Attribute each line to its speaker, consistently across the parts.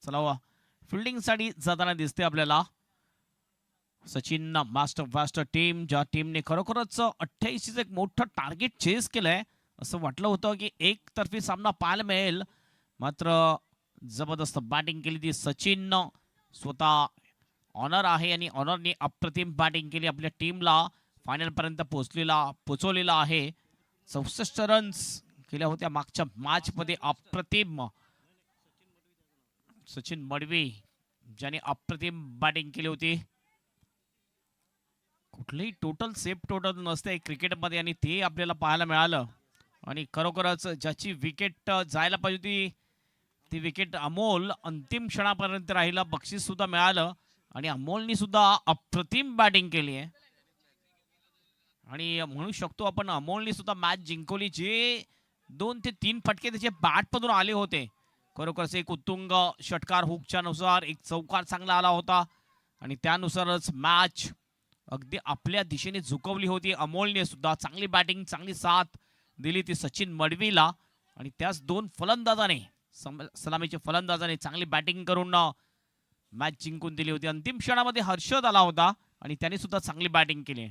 Speaker 1: चला फिल्डिंग साठी जाताना दिसते आपल्याला सचिन मास्टर फास्टर टीम, ज्या टीमने खरोखरच 88चं एक मोठं टार्गेट चेस केलंय. असं वाटलं होतं की एक तर्फी सामना पाहायला मिळेल, मात्र जबरदस्त बॅटिंग केली ती सचिन. स्वतः ऑनर आहे आणि ऑनरने अप्रतिम बॅटिंग केली, आपल्या टीमला फायनल पर्यंत पोहोचवलेला आहे. 64 रन्स केल्या होत्या मागच्या मॅच मध्ये. अप्रतिम सचिन मडवी ज्याने अप्रतिम बॅटिंग केली होती. कुठलेही टोटल सेफ टोटल नसते क्रिकेटमध्ये आणि ते आपल्याला पाहायला मिळालं. आणि खरोखरच ज्याची विकेट जायला पाहिजे होती ती विकेट अमोल अंतिम क्षणापर्यंत राहिला, बक्षीस सुद्धा मिळालं आणि अमोलनी सुद्धा अप्रतिम बॅटिंग केली आहे. आणि म्हणू शकतो आपण अमोलनी सुद्धा मॅच जिंकवली. जे 2 ते 3 फटके त्याचे बॅटमधून आले होते, खरोखरच एक उत्तुंग षटकार हुकच्या नुसार एक चौकार चांगला आला होता आणि त्यानुसारच मॅच अगदी आपल्या दिशेने झुकवली होती. अमोलने सुद्धा चांगली बॅटिंग, चांगली साथ दिली ती सचिन मडवीला आणि त्याच 2 फलंदाजाने, सलामीच्या फलंदाजाने चांगली बॅटिंग करून मॅच जिंकून दिली होती. अंतिम क्षणामध्ये हर्षद आला होता आणि त्याने सुद्धा चांगली बॅटिंग केली.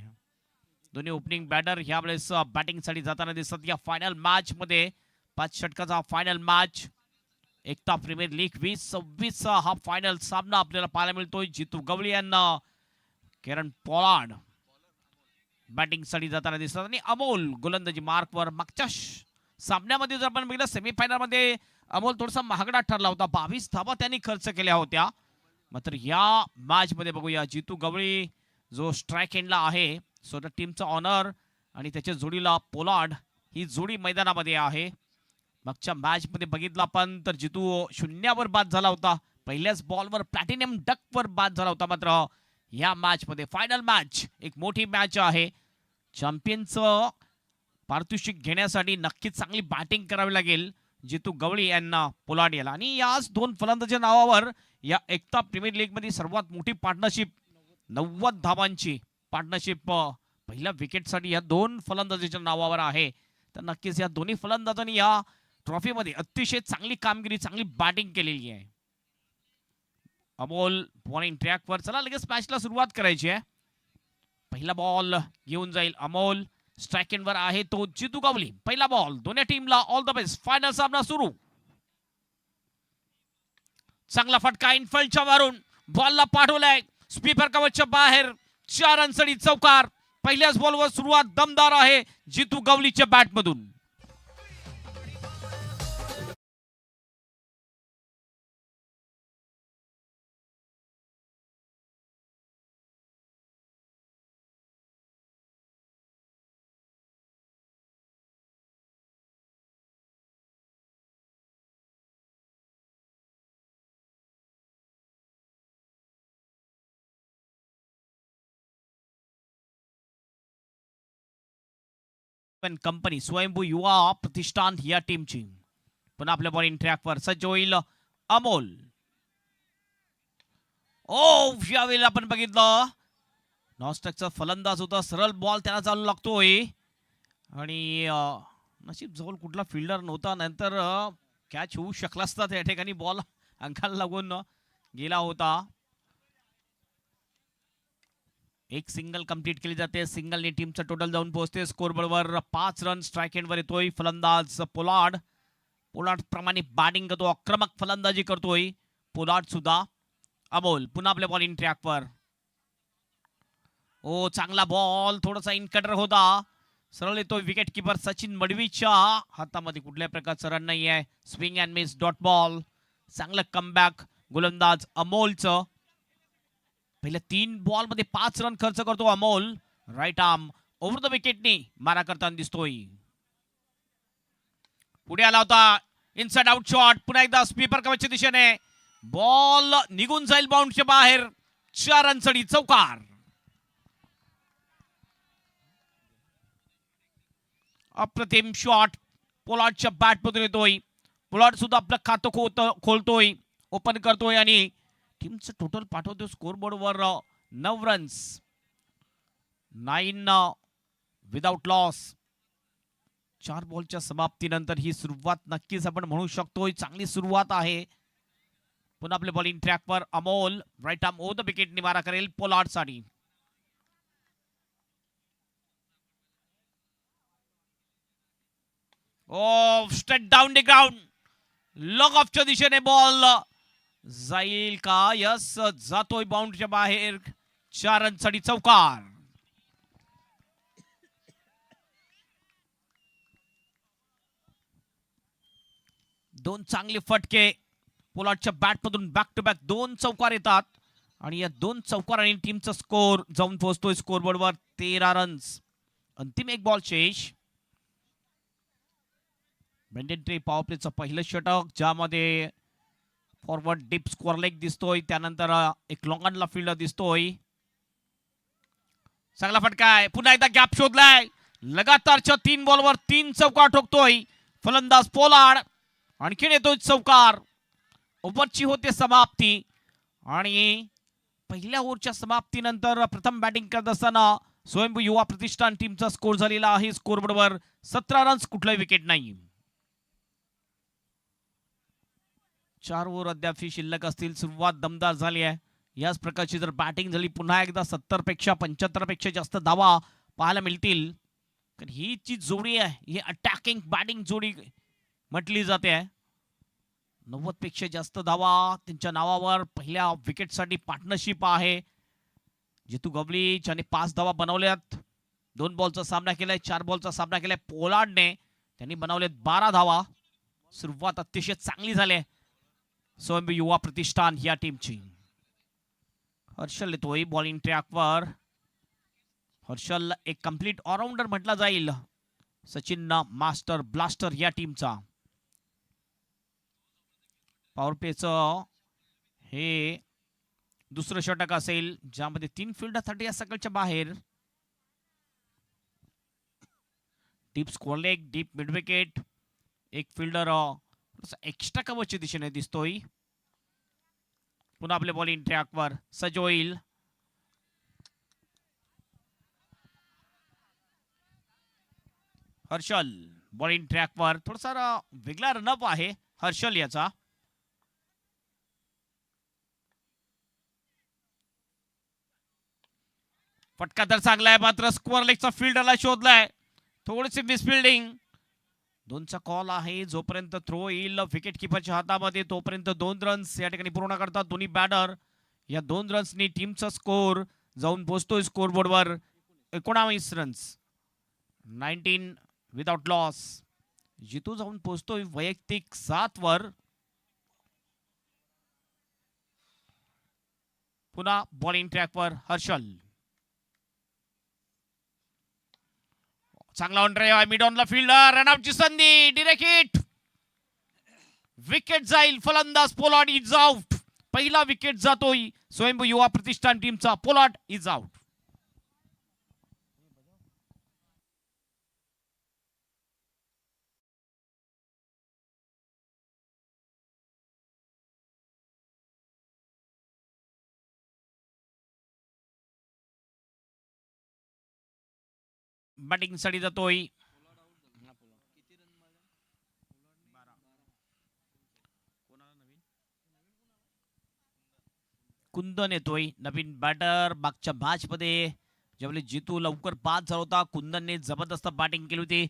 Speaker 1: दोन्ही ओपनिंग बॅटर ह्या वेळेस बॅटिंगसाठी जाताना दिसत या फायनल मॅच मध्ये. 5 षटकाचा फायनल मॅच, एकता प्रीमियर लीग 2026 हा फायनल सामना आपल्याला पाहायला मिळतोय. जितू गवळी यांना किरण पोलार्ड बॅटिंग साठी जाताना दिसतात आणि अमोल गोलंदाजी मार्कवर. मागच्या सामन्यामध्ये जर आपण बघितलं सेमीफायनल मध्ये अमोल थोडासा महागडा ठरला होता, 22 धावा त्यांनी खर्च केल्या होत्या. मात्र या मॅच मध्ये बघूया जितू गवळी जो स्ट्राईक एंडला आहे, स्वतः टीमचा ऑनर आणि त्याच्या जोडीला पोलार्ड, ही जोडी मैदानामध्ये आहे. मागच्या मॅच मध्ये बघितलं आपण तर जितू 0वर बाद झाला होता, पहिल्याच बॉलवर प्लॅटिनम डकवर बाद झाला होता. मात्र या मॅच मध्ये फायनल मॅच एक मोठी मॅच आहे. चॅम्पियनचं पारितोषिक घेण्यासाठी नक्कीच चांगली बॅटिंग करावी लागेल जितू गवळी यांना, पोलार्ड याला. आणि याच 2 फलंदाजांच्या नावावर या एकता प्रीमियर लीग मध्ये सर्वात मोठी पार्टनरशिप, 90 धावांची पार्टनरशिप पहिल्या विकेटसाठी या 2 फलंदाजांच्या नावावर आहे. तर नक्कीच या दोन्ही फलंदाजांनी या ट्रॉफीमध्ये अतिशय चांगली कामगिरी, चांगली बॅटिंग केलेली आहे. अमोल बॉलिंग ट्रॅकवर. चला लगेच मॅचला सुरुवात करायची आहे. पहिला बॉल घेऊन जाईल अमोल, स्ट्राईक एंडवर आहे तो जितू गवळी. पहिला बॉल, दोन्ही टीमला ऑल द बेस्ट. फायनल सामना सुरू. चांगला फटका इनफिल्डच्या मारून बॉलला पाठवलाय स्वीपर कवचच्या बाहेर. 4 रनसाठी चौकार. पहिल्याच बॉलवर सुरुवात दमदार आहे जितू गवळीच्या बॅटमधून. कंपनी स्वयंभू युवा प्रतिष्ठान या टीमची. पुन्हा आपल्या बॉलिंग ट्रॅकवर सज्ज होईल अमोल. ओ यावेळेला आपण बघितलं नॉस्टॅकचा फलंदाज होता, सरळ बॉल त्याला चालू लागतोय आणि नशीब जवळ कुठला फिल्डर नव्हता, नंतर कॅच होऊ शकला असता. त्या ठिकाणी बॉल अंगाला लागून गेला होता. एक सिंगल कंप्लीट केली जाते. सिंगलने टीमचं टोटल जाऊन पोहोचते स्कोरबोर्डवर. 5 रन. स्ट्राईक एंडवर येतोय फलंदाज पोलार्ड. पोलार्ड प्रमाणे बॅटिंग करतो, आक्रमक फलंदाजी करतोय पोलार्ड सुद्धा. अमोल पुन्हा आपल्या बॉलिंग ट्रॅकवर. ओ चांगला बॉल, थोडासा इनकटर होता, सरळ येतोय विकेट किपर सचिन मडवीच्या हातामध्ये. कुठल्या प्रकारचा रन नाही आहे. Swing and miss dot ball. चांगलं कमबॅक गोलंदाज अमोलचं. पहिल्या 3 बॉल मध्ये 5 रन खर्च करतो Amol. Right arm over the विकेटनी मारा करताना दिसतोय. पुढे आला होता इनसाइड आउट शॉट. पुन्हा एकदा स्वीपर कवचच्या दिशेने बॉल निघून जाईल बाउंडच्या बाहेर. 4 रनसाठी चौकार. अप्रतिम शॉट पोलार्डच्या बॅटमधून येतोय. पोलार्ड सुद्धा आपलं खातं खोलतोय, ओपन करतोय आणि टीमचं टोटल पाठवतो स्कोरबोर्डवर 9 रन्स. 9 without loss. 4 बॉलच्या समाप्तीनंतर ही सुरुवात नक्कीच आपण म्हणू शकतो चांगली सुरुवात आहे. पुन्हा आपले बॉलिंग ट्रॅकवर Amol right arm over the wicket निवारा करेल पोलार्ड साठी. Oh straight down the ground, long ऑफच्या दिशेने बॉल जाईल का? यस, जातोय बाउंड्रीच्या बाहेर. 4 रनसाठी चौकार. दोन चांगले फटके पोलार्डच्या बॅटमधून बॅक टू बॅक 2 चौकार येतात आणि या 2 चौकारांनी टीमचा स्कोर जाऊन पोहोचतोय स्कोरबोर्डवर 13 रन्स. अंतिम एक बॉल शेष. ब्रेंडन ट्रे पॉवर प्लेचं पहिलं षटक, ज्यामध्ये फॉरवर्ड डीप स्कोअर लेग दिसतोय, त्यानंतर एक लॉंग ऑनला फील्डर दिसतोय. चांगला फटका आहे, पुन्हा एकदा गॅप शोधलाय. लगातारच्या 3 बॉलवर 3 चौकार ठोकतोय फलंदाज पोलार्ड. आणखीन येतोय चौकार. ओव्हरची होते समाप्ती आणि पहिल्या ओव्हरच्या समाप्तीनंतर प्रथम बॅटिंग करत असताना स्वयंभू युवा प्रतिष्ठान टीमचा स्कोर झालेला आहे स्कोरबोर्डवर 17 रन्स, कुठलाही विकेट नाही. 4 ओव्हर अद्याप शिल्लक असतील. सुरुवात दमदार झाली आहे. याच प्रकारची जर बॅटिंग झाली पुन्हा एकदा 70 पेक्षा 75 पेक्षा जास्त धावा पाहायला मिळतील. कारण ही जी जोडी आहे ही अटॅकिंग बॅटिंग जोडी म्हटली जाते आहे. 90 पेक्षा जास्त धावा त्यांच्या नावावर. पहिल्या विकेटसाठी पार्टनरशिप आहे. जितू गवळी ज्याने 5 धावा बनवल्यात. 2 बॉलचा सामना केलाय, 4 बॉलचा सामना केलाय पोलार्डने. त्यांनी बनवलेत 12 धावा. सुरुवात अतिशय चांगली झाली आहे स्वयंभू युवा प्रतिष्ठान या टीमची. हर्षल येतोय बॉलिंग ट्रॅकवर. हर्षल एक कंप्लीट ऑलराऊंडर म्हटला जाईल सचिन मास्टर ब्लास्टर या टीमचा. पॉवर प्लेचं हे दुसरं षटक असेल, ज्यामध्ये 3 फिल्डरसाठी या सगळ्याच्या बाहेर. Deep score leg, deep mid wicket. एक फिल्डर एक्स्ट्रा कव्हरच्या दिशेने दिसतोय. पुन्हा आपले बॉलिंग ट्रॅकवर सज्ज होईल. हर्षल बॉलिंग ट्रॅकवर. थोडासा वेगळा रनअप आहे हर्षल याचा. फटका तर चांगला आहे, मात्र स्क्वेअर लेगचा फिल्डरला शोधलाय. थोडीशी मिसफिल्डिंग. 2चा कॉल आहे. जोपर्यंत थ्रो येईल विकेट किपरच्या हातामध्ये तोपर्यंत 2 रन्स या ठिकाणी पूर्ण करतात दोन्ही बॅटर. या 2 रन्सनी टीमचा स्कोर जाऊन पोहोचतोय स्कोरबोर्डवर 19 रन्स. 19 without loss. जितू जाऊन पोहोचतोय वैयक्तिक 7 वर. पुन्हा बॉलिंग ट्रॅकवर हर्षल. चांगला ऑन ड्राइव्ह आहे, मिड ऑनला फील्डर. रनआउटची संधी, डिरेक्ट हिट. विकेट जाईल. फलंदाज पोलार्ड इज आउट. पहिला विकेट जातोय स्वयंभू युवा प्रतिष्ठान टीमचा. Pollard is out. बॅटिंग साठी जातोय. कुंदन येतोय नवीन बॅटर. मागच्या मॅच मध्ये ज्यावेळी जितू लवकर बाद झाला होता, कुंदनने जबरदस्त बॅटिंग केली होती.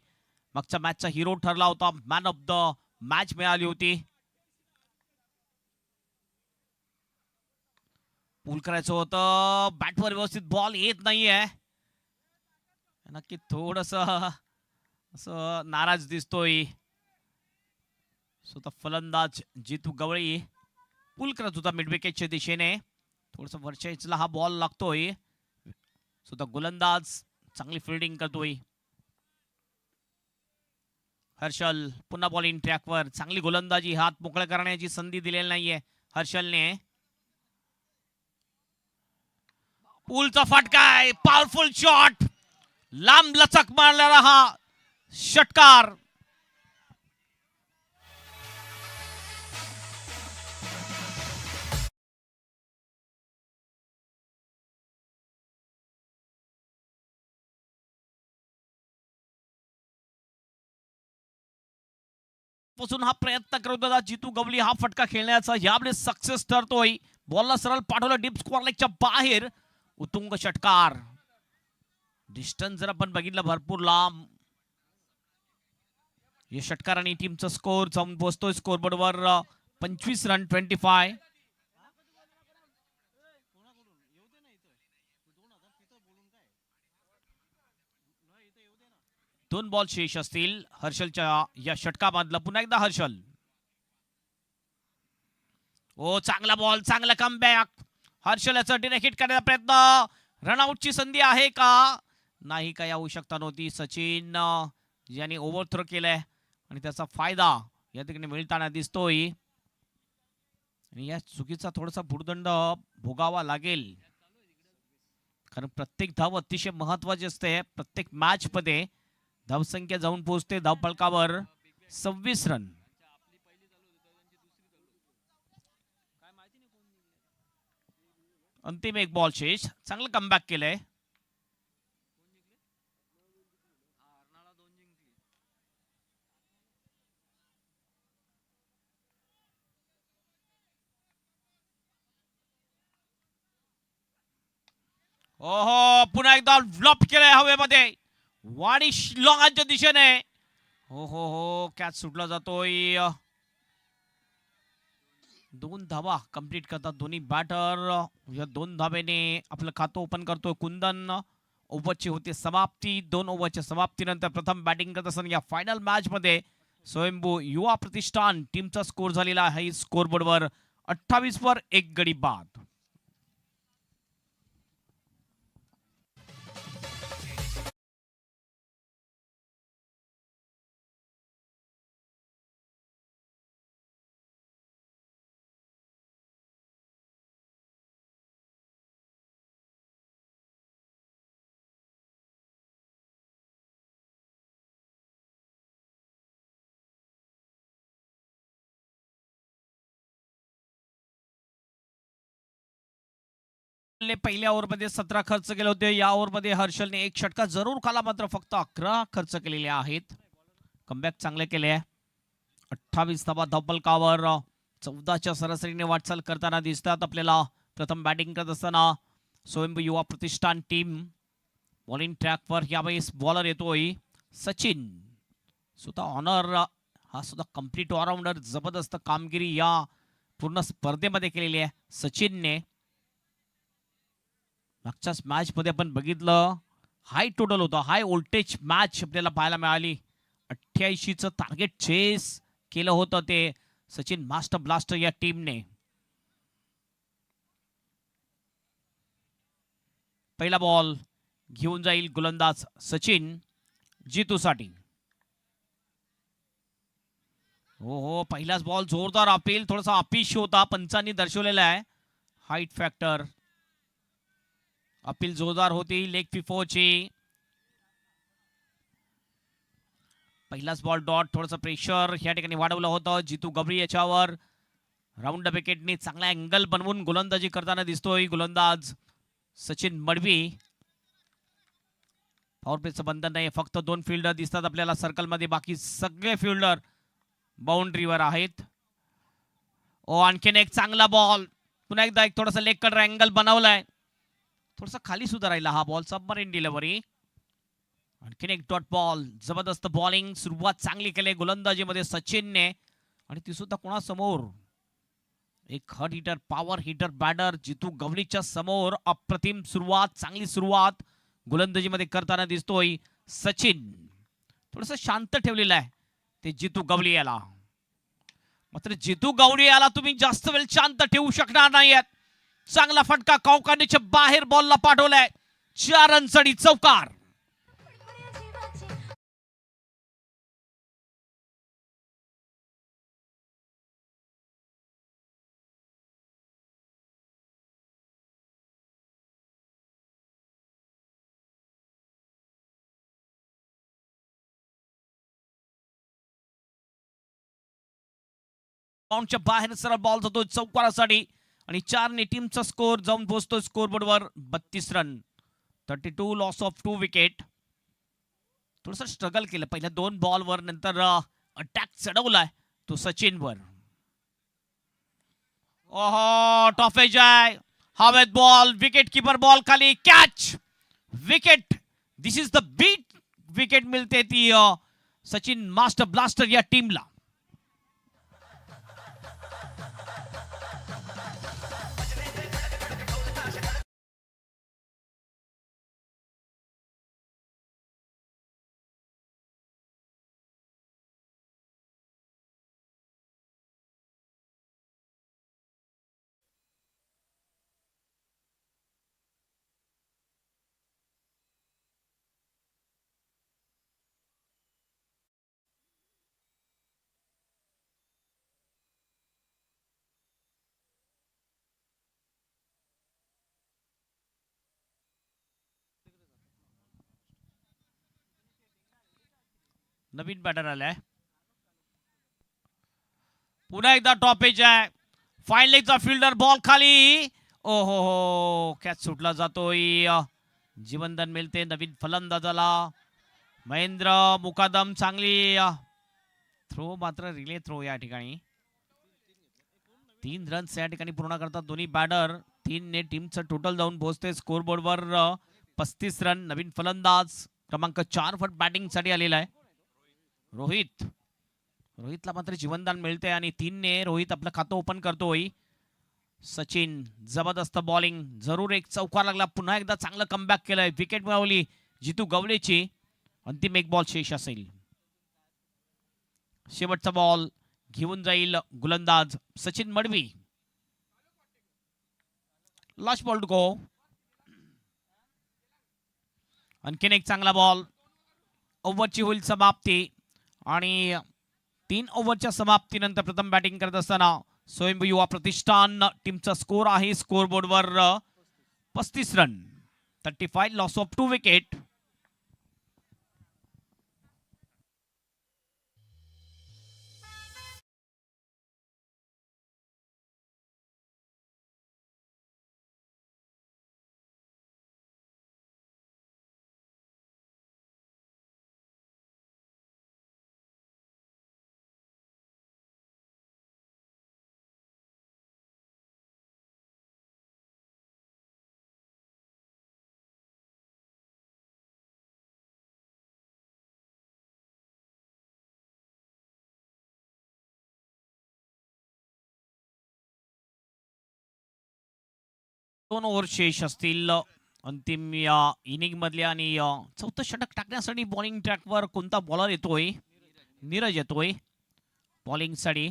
Speaker 1: मागच्या मॅचचा हिरो ठरला होता. मॅन ऑफ द मॅच मिळाली होती. पूल करायचं होतं, बॅटवर व्यवस्थित बॉल येत नाहीये. नक्की थोडस असं नाराज दिसतोय. स्वतः फलंदाज जितू गवळी पूल करत होता मिड विकेटच्या दिशेने. थोडस वरच्या इचला हा बॉल लागतोय. स्वतः गोलंदाज चांगली फिल्डिंग करतोय. हर्षल पुन्हा बॉलिंग ट्रॅकवर. चांगली गोलंदाजी, हात मोकळे करण्याची संधी दिलेली नाहीये हर्षलने. पूलचा फटका आहे, पॉवरफुल शॉट. लांब लचक मारलेला हा षटकार. पासून हा प्रयत्न करत होता जितू गवळी हा फटका खेळण्याचा, यावेळेस सक्सेस ठरतोय. बॉलला सरळ पाठवलं डीप स्क्वेअर लेगच्या बाहेर. उत्तुंग षटकार. डिस्टन्स जर आपण बघितलं भरपूर लांब. या षटकाराने टीमचा स्कोर जाऊन पोहोचतोय स्कोर बोर्डवर 25 रन 25. दोन बॉल शेष असतील हर्षलच्या या षटकामधला. पुन्हा एकदा हर्षल. ओ चांगला बॉल, चांगला कमबॅक. हर्षल याचा डिरेक्ट हिट करण्याचा प्रयत्न. रनआउटची संधी आहे का? नाही, काही आवश्यकता नव्हती. सचिन ज्यांनी ओव्हरथ्रो केलाय आणि त्याचा फायदा या ठिकाणी मिळताना दिसतोय. आणि या चुकीचा थोडासा भुर्दंड भोगावा लागेल, कारण प्रत्येक धाव अतिशय महत्वाची असते. प्रत्येक मॅच मध्ये धावसंख्या जाऊन पोहोचते धावफलकावर 26 रन. अंतिम एक बॉल शेष. चांगलं कमबॅक केलंय. ओहो, पुन्हा एकदा फ्लॉप केलंय हवेमध्ये वाणी शिलाँगच्या दिशेने. हो हो हो, कॅच सुटला जातोय. 2 धावा कंप्लीट करतात दोन्ही बॅटर. या 2 धावेने आपलं खातं ओपन करतोय कुंदन. ओव्हरची होते समाप्ती. 2 ओव्हरच्या समाप्तीनंतर प्रथम बॅटिंग करत असताना या फायनल मॅच मध्ये स्वयंभू युवा प्रतिष्ठान टीमचा स्कोर झालेला आहे स्कोर बोर्डवर 28 वर 1 गडी बाद. पहिल्या ओव्हरमध्ये 17 खर्च केले होते. या ओव्हरमध्ये हर्षलने 1 षटका जरूर खाला, मात्र फक्त 11 खर्च केलेले आहेत. कमबॅक चांगले केले. 28 धावा धावफलकावर 14च्या सरासरीने वाटचाल करताना दिसतात आपल्याला. प्रथम बॅटिंग करत असताना स्वयंभू युवा प्रतिष्ठान टीम बॉलिंग ट्रॅकवर यावेळेस बॉलर येतोय सचिन. सुद्धा ऑनर हा सुद्धा कंप्लीट ऑलराऊंडर. जबरदस्त कामगिरी या पूर्ण स्पर्धेमध्ये केलेली आहे सचिनने. मागच्याच मॅच मध्ये आपण बघितलं हाय टोटल होता, हाय व्होल्टेज मॅच आपल्याला पाहायला मिळाली. 88चं टार्गेट चेस केलं होतं ते सचिन मास्टर ब्लास्टर या टीमने. पहिला बॉल घेऊन जाईल गोलंदाज सचिन जितूसाठी. हो हो, पहिलाच बॉल जोरदार अपील. थोडासा अपिश होता, पंचांनी दर्शवलेला आहे हाईट फॅक्टर. अपील जोरदार होती लेग फिफोची. पहिलाच बॉल डॉट. थोडंसं प्रेशर या ठिकाणी वाढवलं होतं जितू गवळी याच्यावर. राऊंड विकेटने चांगला अँगल बनवून गोलंदाजी करताना दिसतोय गोलंदाज सचिन मडवी. पॉवर प्लेचं बंधन नाही, फक्त 2 फिल्डर दिसतात आपल्याला सर्कलमध्ये, बाकी सगळे फिल्डर बाउंड्रीवर आहेत. ओ आणखीन एक चांगला बॉल. पुन्हा एकदा एक थोडासा लेग कटर अँगल बनवलाय. थोडासा खाली सुद्धा राहिला हा बॉल. Submarine delivery. आणखीन एक डॉट बॉल. जबरदस्त बॉलिंग. सुरुवात चांगली केली गोलंदाजीमध्ये सचिनने, आणि ती सुद्धा कोणासमोर? एक hard hitter, power hitter batter Jitu गवळीच्या समोर. अप्रतिम सुरुवात, चांगली सुरुवात गोलंदाजीमध्ये करताना दिसतोय सचिन. थोडस शांत ठेवलेलं आहे ते जितू गवळी याला. मात्र जितू गवळी याला तुम्ही जास्त वेळ शांत ठेवू शकणार नाहीयेत. चांगला फटका कौकांडीच्या बाहेर बॉलला पाठवलाय. 4 रनसाठी चौकार. बाउंडच्या बाहेर सरळ बॉल जातो चौकारासाठी, आणि 4 ने टीमचा स्कोर जाऊन पोहोचतो स्कोर बोर्डवर 32 रन. 32 loss of 2 wicket. थोडस स्ट्रगल केलं पहिल्या 2 बॉलवर, नंतर अटॅक चढवलाय तो सचिन वर. ओहो टॉफेज आहे हवेत बॉल विकेट कीपर बॉल खाली catch wicket. This is the beat. Wicket मिळते ती सचिन मास्टर ब्लास्टर या टीमला. नवीन बॅटर आलाय. पुन्हा एकदा टॉपेज आहे. फाईन लेगचा फिल्डर बॉल खाली. ओहो हो कॅच सुटला जातोय. जीवनदान मिळते नवीन फलंदाजाला. महेंद्र मुकादम चांगली थ्रो मात्र रिले थ्रो या ठिकाणी. 3 रन्स या ठिकाणी पूर्ण करतात दोन्ही बॅटर. 3 ने टीमचं टोटल जाऊन पोहोचते स्कोर बोर्डवर 35 रन. नवीन फलंदाज क्रमांक 4 वर बॅटिंग साठी आलेला आहे रोहितला मात्र जीवनदान मिळते आणि 3 ने रोहित आपलं खातं ओपन करतोय. सचिन जबरदस्त बॉलिंग. जरूर एक चौकार लागला. पुन्हा एकदा चांगलं कमबॅक केलंय. विकेट मिळवली जितू गवळेची. अंतिम एक बॉल शेष असेल. शेवटचा बॉल घेऊन जाईल गोलंदाज Sachin Madvi. Last ball to go. आणखीन एक चांगला बॉल. ओव्हरची होईल समाप्ती आणि 3 ओव्हरच्या समाप्तीनंतर प्रथम बॅटिंग करत असताना स्वयंभू युवा प्रतिष्ठान टीमचा स्कोर आहे स्कोर बोर्डवर 35 रन. 35 loss of 2 wicket. दोन ओव्हर शेष असतील अंतिम या इनिंग मधल्या आणि चौथं षटक टाकण्यासाठी बॉलिंग ट्रॅकवर कोणता बॉलर येतोय. नीरज येतोय बॉलिंग साठी.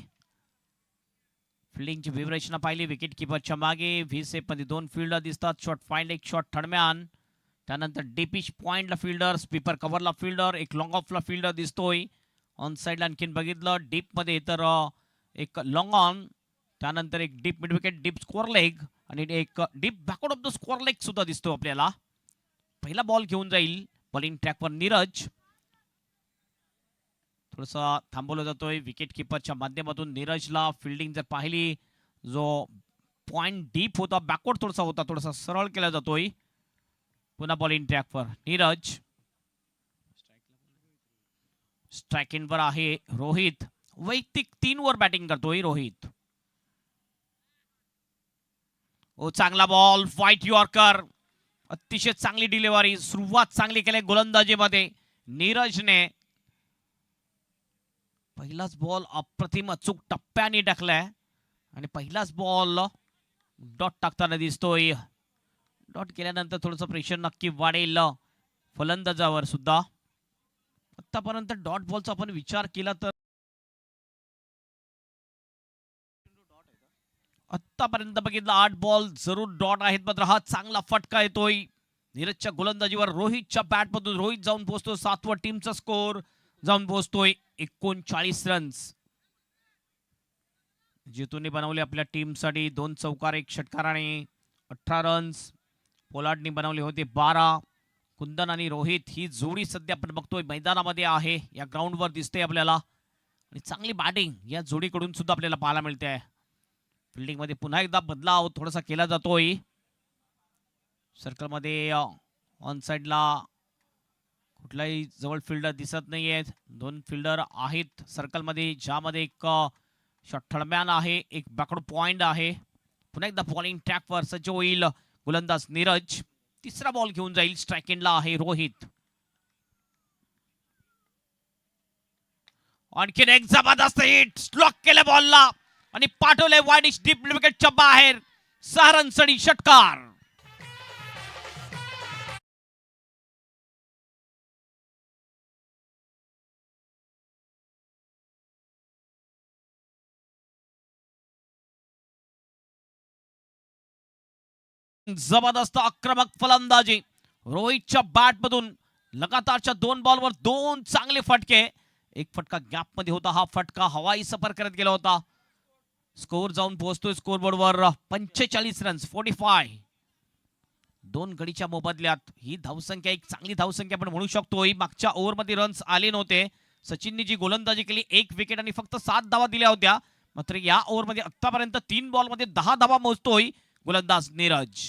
Speaker 1: फिल्डिंगची व्यूहरचना पाहिली विकेट किपरच्या मागे 20 मध्ये 2 फिल्डर दिसतात. शॉट फाईंड एक शॉट थर्डमॅन. त्यानंतर डीपिच पॉइंटला फिल्डर स्पीपर कव्हरला फिल्डर एक लॉंग ऑफला फिल्डर दिसतोय. ऑन साईडला आणखीन बघितलं डीप मध्ये तर एक लॉंग ऑन. त्यानंतर एक deep mid wicket deep score leg आणि एक deep backward of the score leg सुद्धा दिसतो आपल्याला. पहिला बॉल घेऊन जाईल बॉलिंग ट्रॅकवर नीरज. थोडासा थांबवलं जातोय विकेट किपरच्या माध्यमातून. नीरजला फिल्डिंग जर पाहिली जो पॉइंट डीप होता बॅकवर्ड थोडासा होता थोडासा सरळ केला जातोय. पुन्हा बॉलिंग ट्रॅकवर नीरज. स्ट्रायकिंग वर आहे रोहित. वैयक्तिक 3 वर बॅटिंग करतोय रोहित. ओ चांगला बॉल व्हाईट यॉर्कर. अतिशय चांगली डिलिव्हरी. सुरुवात चांगली केली गोलंदाजीमध्ये नीरजने. पहिलाच बॉल अप्रतिम अचूक टप्प्याने टाकलाय आणि पहिलाच बॉल डॉट टाकताना दिसतोय. डॉट केल्यानंतर थोडंसं प्रेशर नक्की वाढेल फलंदाजावर सुद्धा. आतापर्यंत डॉट बॉलचा आपण विचार केला तर आतापर्यंत बघितलं 8 बॉल जरूर डॉट आहेत. मात्र हा चांगला फटका येतोय नीरजच्या गोलंदाजीवर. रोहितच्या बॅटमधून रोहित जाऊन पोहोचतो 7 वर. टीमचा स्कोर जाऊन पोहोचतोय 39 रन्स. जितूने बनवले आपल्या टीमसाठी 2 चौकार 1 षटकार आणि 18 रन्स. पोलार्डनी बनवले होते 12. कुंदन आणि रोहित ही जोडी सध्या आपण बघतोय मैदानामध्ये आहे या ग्राउंडवर दिसते आपल्याला. आणि चांगली बॅटिंग या जोडीकडून सुद्धा आपल्याला पाहायला मिळते आहे. फिल्डिंग मध्ये पुन्हा एकदा बदलाव थोडासा केला जातोय. सर्कल मध्ये ऑन साइडला कुठलाही जवळ फिल्डर दिसत नाहीयेत. दोन फिल्डर आहेत सर्कलमध्ये, ज्यामध्ये एक शॉट थर्डमॅन आहे, एक बॅकवर्ड पॉइंट आहे. पुन्हा एकदा बॉलिंग ट्रॅकवर सज्ज होईल गोलंदाज नीरज. तिसरा बॉल घेऊन जाईल. स्ट्राईक एंडला आहे रोहित. आणखीन एक जबरदस्त हिट. स्लॉक केलं बॉलला आणि पाठवले वाईडिश डीप विकेटच्या बाहेर. 6 रनसाठी षटकार. जबरदस्त आक्रमक फलंदाजी रोहितच्या बॅट मधून. लगातारच्या 2 बॉलवर 2 चांगले फटके. एक फटका गॅप मध्ये होता. हा फटका हवाई सफर करत गेला होता. स्कोर जाऊन पोहोचतोय स्कोरबोर्डवर 45 रन्स 45. 2 गडीच्या मोबदल्यात ही धावसंख्या एक चांगली धावसंख्या आपण म्हणू शकतोय. मागच्या ओव्हरमध्ये रन्स आले नव्हते. सचिनने जी गोलंदाजी केली 1 विकेट आणि फक्त 7 धावा दिल्या होत्या. मात्र या ओव्हरमध्ये आतापर्यंत 3 बॉलमध्ये 10 धावा मोजतोय गोलंदाज नीरज.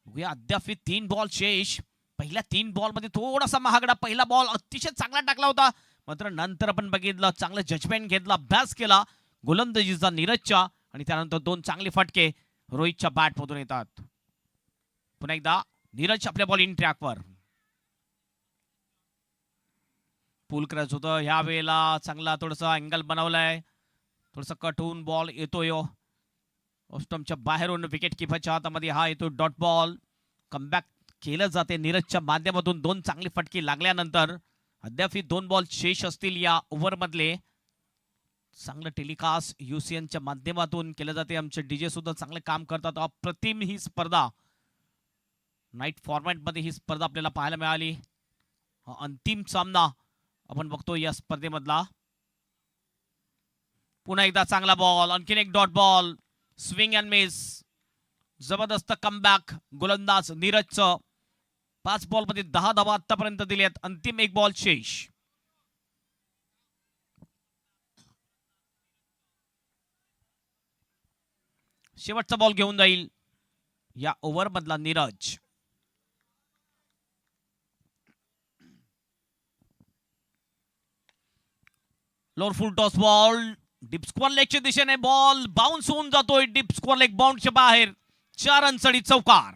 Speaker 1: बघूया अद्याप 3 बॉल शेष. पहिल्या 3 बॉलमध्ये थोडासा महागडा पहिला बॉल अतिशय चांगला टाकला होता. मात्र नंतर आपण बघितलं चांगलं जजमेंट घेतला, अभ्यास केला गोलंदाजीचा नीरजच्या आणि त्यानंतर 2 चांगले फटके रोहितच्या बॅट मधून येतात. पुन्हा एकदा नीरज आपल्या बॉलिंग ट्रॅकवर. पूल करायचं होतं ह्या वेळेला. चांगला थोडासा अँगल बनवलाय. थोडासा कट होऊन बॉल येतोय ऑस्टमच्या बाहेरून. विकेट किपरच्या हातामध्ये हा येतो डॉट बॉल. कमबॅक केलं जाते नीरजच्या माध्यमातून. 2 चांगली फटके लागल्यानंतर अद्याप 2 बॉल शेष असतील या ओव्हर मधले. चांगलं टेलिकास्ट युसीएनच्या माध्यमातून केलं जाते. आमचे डीजे सुद्धा चांगले काम करतात. अप्रतिम ही स्पर्धा नाईट फॉर्मॅट मध्ये ही स्पर्धा आपल्याला पाहायला मिळाली. अंतिम सामना आपण बघतो या स्पर्धेमधला. पुन्हा एकदा चांगला बॉल. आणखीन एक dot ball. Swing and miss. जबरदस्त कमबॅक गोलंदाज नीरजचं. 5 बॉल मध्ये 10 धावा आतापर्यंत दिल्यात. अंतिम 1 बॉल शेष. शेवटचा बॉल घेऊन जाईल या ओव्हर मधला Neeraj. Lower full toss ball. Deep square लेगच्या दिशेने बॉल बाउन्स होऊन जातोय डीप स्क्वेअर लेग बाउंडच्या बाहेर. 4 रनसाठी चौकार.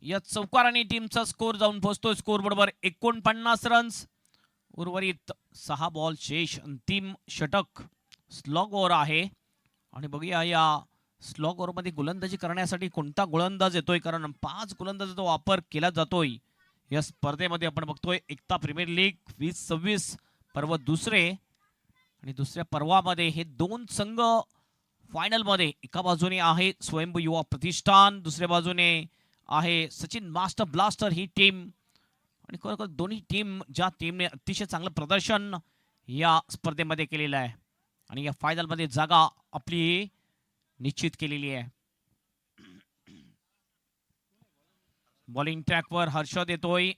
Speaker 1: या चौकाराने टीमचा स्कोर जाऊन पोहोचतोय स्कोरबोर्डवर 49 रन्स. उर्वरित 6 बॉल शेष. अंतिम षटक स्लॉग ओव्हर आहे. आणि बघूया या स्लॉग ओव्हर मध्ये गोलंदाजी करण्यासाठी कोणता गोलंदाज येतोय, कारण 5 गोलंदाजाचा वापर केला जातोय या स्पर्धेमध्ये. आपण बघतोय एकता प्रीमियर लीग 2026 पर्व दुसरे. आणि दुसऱ्या पर्वामध्ये हे 2 संघ फायनल मध्ये. एका बाजूने आहे स्वयंभू युवा प्रतिष्ठान, दुसऱ्या बाजूने आहे सचिन मास्टर ब्लास्टर ही टीम. आणि खरोखर दोन्ही टीम ज्या टीमने अतिशय चांगलं प्रदर्शन या स्पर्धेमध्ये केलेलं आहे आणि या फायनल मध्ये जागा आपली निश्चित केलेली आहे. बॉलिंग ट्रॅकवर हर्षद येतोय.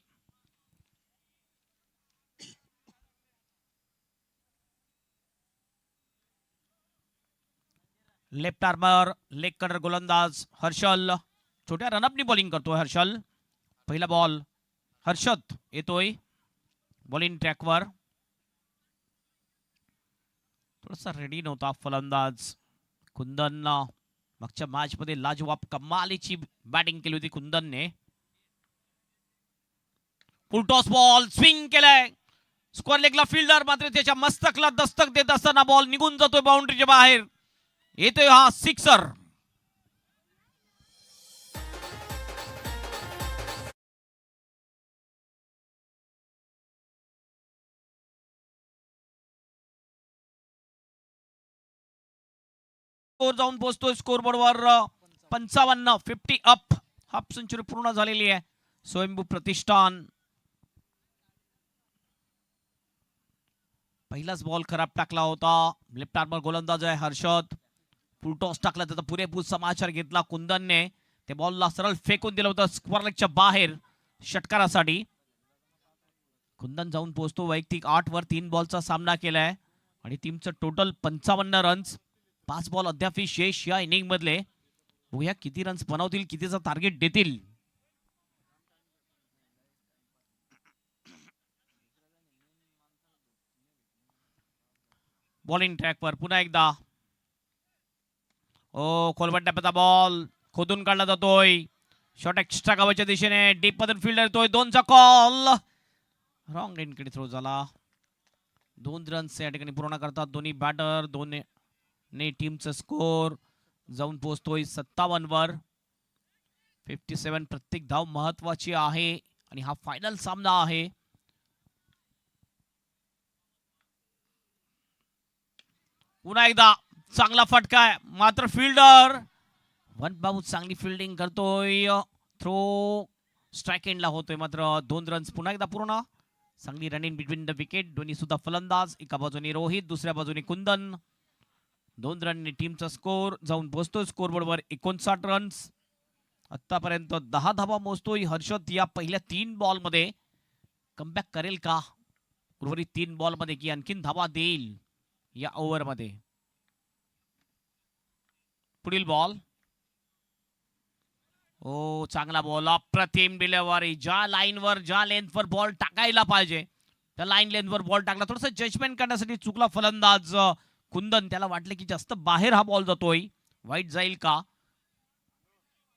Speaker 1: लेफ्ट आर्मर लेग कटर गोलंदाज हर्षल. छोट्या रनअपनी बॉलिंग करतोय हर्षल. पहिला बॉल हर्षद येतोय बॉलिंग ट्रॅकवर. थोडासा रेडी नव्हता फलंदाज कुंदन. मागच्या मॅच मध्ये लाजवाब कमालीची बॅटिंग केली होती कुंदनने. फुल टॉस बॉल स्विंग केलाय. स्क्वेअर लेगला फिल्डर मात्र त्याच्या मस्तकला दस्तक देत असताना बॉल निघून जातोय बाउंड्रीच्या बाहेर. येतोय हा सिक्सर. स्कोर जाऊन पोहोचतोय स्कोरबोर्डवर 55 50 अप. हाफ सेंचुरी पूर्ण झालेली आहे स्वयंभू प्रतिष्ठान. पहिलाच बॉल खराब टाकला होता. लेफ्ट आर्मर गोलंदाज आहे हर्षद. फुल टॉस टाकला त्याचा पुरेपूर समाचार घेतला कुंदनने. ते बॉलला सरळ फेकून दिलं होतं स्क्वेअर लेगच्या बाहेर. षटकारासाठी. कुंदन जाऊन पोहोचतो. वैयक्तिक 8 वर 3 बॉलचा सामना केलाय आणि टीमचं टोटल 55 रन्स. 5 बॉल अद्याप शेष या इनिंग मधले. बघूया किती रन्स बनवतील, कितीचं टार्गेट देतील. बॉलिंग ट्रॅकवर पुन्हा एकदा. ओ खोलबट टप्प्याचा बॉल खोदून काढला जातोय. शॉट एक्स्ट्रा गावाच्या दिशेने डीप मधून फिल्डर येतोय. 2चा कॉल रॉंग एंडकडे थ्रो झाला. 2 रन्स या ठिकाणी पूर्ण करतात दोन्ही बॅटर. दोन्ही टीमचा स्कोर जाऊन पोहोचतोय 57 वर. 57. प्रत्येक धाव महत्वाची आहे आणि हा फायनल सामना आहे. पुन्हा एकदा चांगला फटका आहे, मात्र फिल्डर वन बाउंस चांगली फिल्डिंग करतोय. थ्रो स्ट्राइक एंडला होतोय, मात्र 2 रन्स पुन्हा एकदा पूर्ण. चांगली रनिंग बिटवीन द विकेट. दोन्ही सुद्धा फलंदाज. एका बाजूने रोहित, दुसऱ्या बाजूने कुंदन. 2 रनने टीमचा स्कोर जाऊन पोहोचतोय स्कोरबोर्डवर 59 रन्स. आतापर्यंत 10 धावा मोजतोय हर्षद या पहिल्या 3 बॉलमध्ये. कमबॅक करेल का उर्वरित 3 बॉलमध्ये, की आणखीन धावा देईल या ओव्हरमध्ये. पुढील बॉल. ओ चांगला बॉल. अप्रतिम डिलिव्हरी. ज्या लाईनवर ज्या लेंथवर बॉल टाकायला पाहिजे त्या लाईन लेंथवर बॉल टाकला. थोडंसं जजमेंट करण्यासाठी चुकला फलंदाज कुंदन. त्याला वाटलं की जास्त बाहेर हा बॉल जातोय, वाईट जाईल का.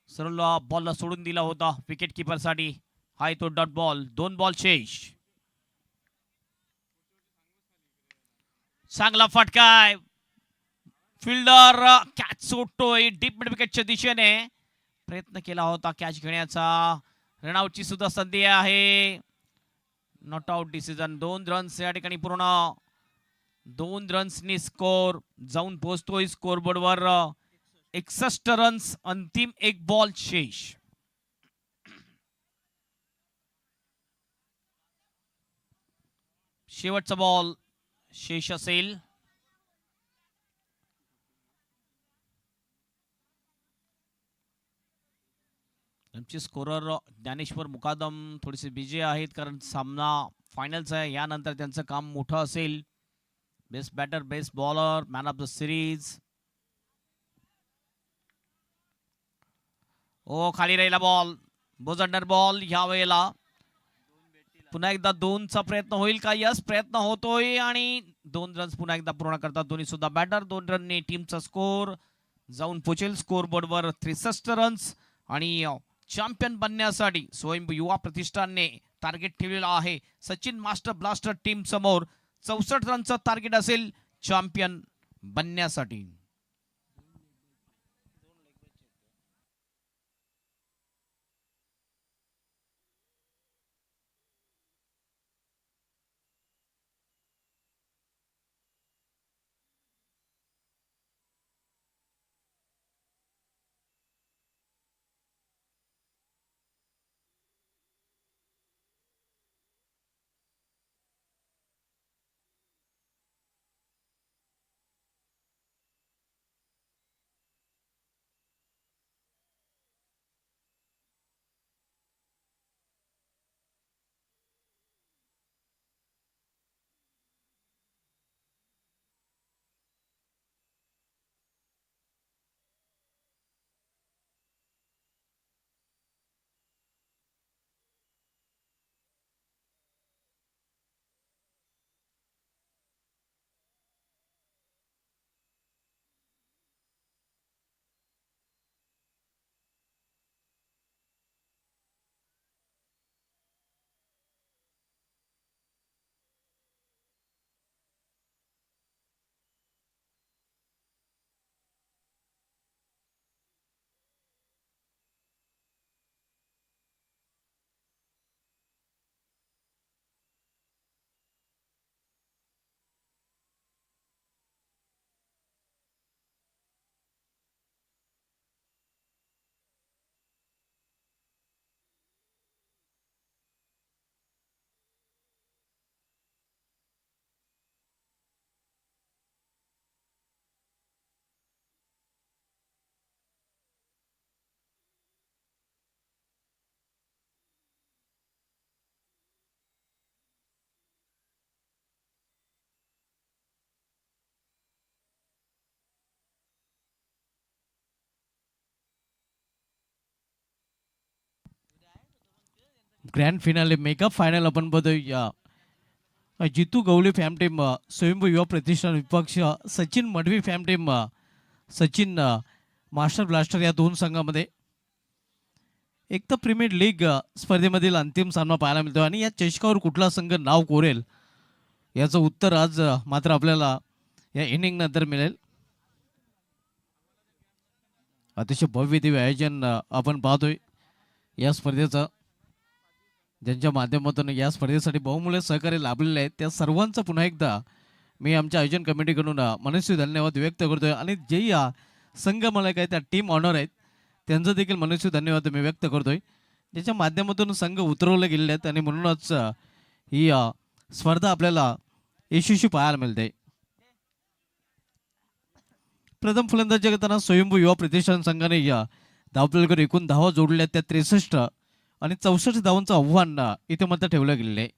Speaker 1: सरळ बॉलला सोडून दिला होता विकेट किपरसाठी. हाय तो डॉट बॉल. 2 बॉल शेष. चांगला फटकाय. फिल्डर कॅच सोडतोय डीप मिड विकेटच्या दिशेने. प्रयत्न केला होता कॅच घेण्याचा. रनआउटची सुद्धा संधी आहे. Not out decision. 2 रन्स या ठिकाणी पूर्ण. 2 रन्सनी स्कोर जाऊन पोहोचतोय स्कोरबोर्डवर 61 रन्स. अंतिम 1 बॉल शेष. शेवटचा बॉल शेष असेल. आमचे स्कोरर ज्ञानेश्वर मुकादम थोडेसे बिझी आहेत, कारण सामना फायनलचा आहे. यानंतर त्यांचं काम मोठं असेल. Best batter, best bowler, man of the series. Oh खाली राहिला बॉल. बोजंडर बॉल. ह्या वेळेला पुन्हा एकदा 2चा प्रयत्न होईल का. यस, प्रयत्न होतोय आणि 2 रन्स पुन्हा एकदा पूर्ण करतात दोन्ही सुद्धा बॅटर. 2 रनने टीमचा स्कोर जाऊन पोचेल स्कोरबोर्डवर 63 रन्स. आणि चॅम्पियन बनण्यासाठी स्वयंभू युवा प्रतिष्ठानने टार्गेट ठेवलेला आहे. सचिन मास्टर ब्लास्टर टीम समोर 64 रनचं टार्गेट असेल चॅम्पियन बनण्यासाठी.
Speaker 2: ग्रँड फिनाले मेगा फायनल आपण बघूया. जितू गवळी फॅम टीम स्वयंभू युवा प्रतिष्ठान विपक्ष सचिन मडवी फॅम टीम सचिन मास्टर ब्लास्टर या दोन संघामध्ये एक तर प्रीमियर लीग स्पर्धेमधील अंतिम सामना पाहायला मिळतो आणि या चषकावर कुठला संघ नाव कोरेल याचं उत्तर आज मात्र आपल्याला या इनिंग नंतर मिळेल. अतिशय भव्य दिव्य आयोजन आपण पाहतोय या स्पर्धेचं, ज्यांच्या माध्यमातून या स्पर्धेसाठी बहुमूल्य सहकार्य लाभलेले आहेत त्या सर्वांचं पुन्हा एकदा मी आमच्या आयोजन कमिटीकडून मनस्वी धन्यवाद व्यक्त करतोय. आणि जे या संघ मला काय त्या टीम ऑनर आहेत त्यांचं देखील मनस्वी धन्यवाद मी व्यक्त करतोय, ज्याच्या माध्यमातून संघ उतरवले गेलेले आहेत आणि म्हणूनच ही स्पर्धा आपल्याला यशस्वी पाहायला मिळते. प्रथम फलंदाजी करताना स्वयंभू युवा प्रतिष्ठान संघाने या धावपलकर एकूण धावा जोडल्या त्या 63 आणि 64 धावांचं आव्हान इथे मात्र ठेवलं गेलेलं आहे.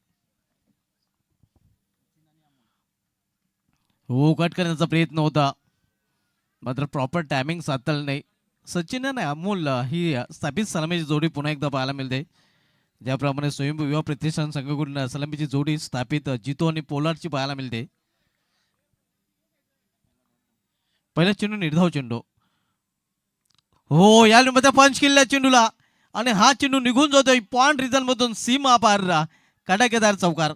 Speaker 2: हो, कट करण्याचा प्रयत्न होता मात्र प्रॉपर टायमिंग साधलं नाही. सचिन आणि अमोल ही स्थापित सलामीची जोडी पुन्हा एकदा पाहायला मिळते, ज्याप्रमाणे स्वयंभू युवा प्रतिष्ठान संघाकडून सलामीची जोडी स्थापित जितो आणि पोलार्डची पाहायला मिळते. पहिला चेंडू निर्धाव चेंडू, हो या मध्ये पंच केलेल्या चेंडूला आणि हा चेंडू निघून जातोय पॉइंट रिझन मधून सीमा पार कडाकेदार चौकार.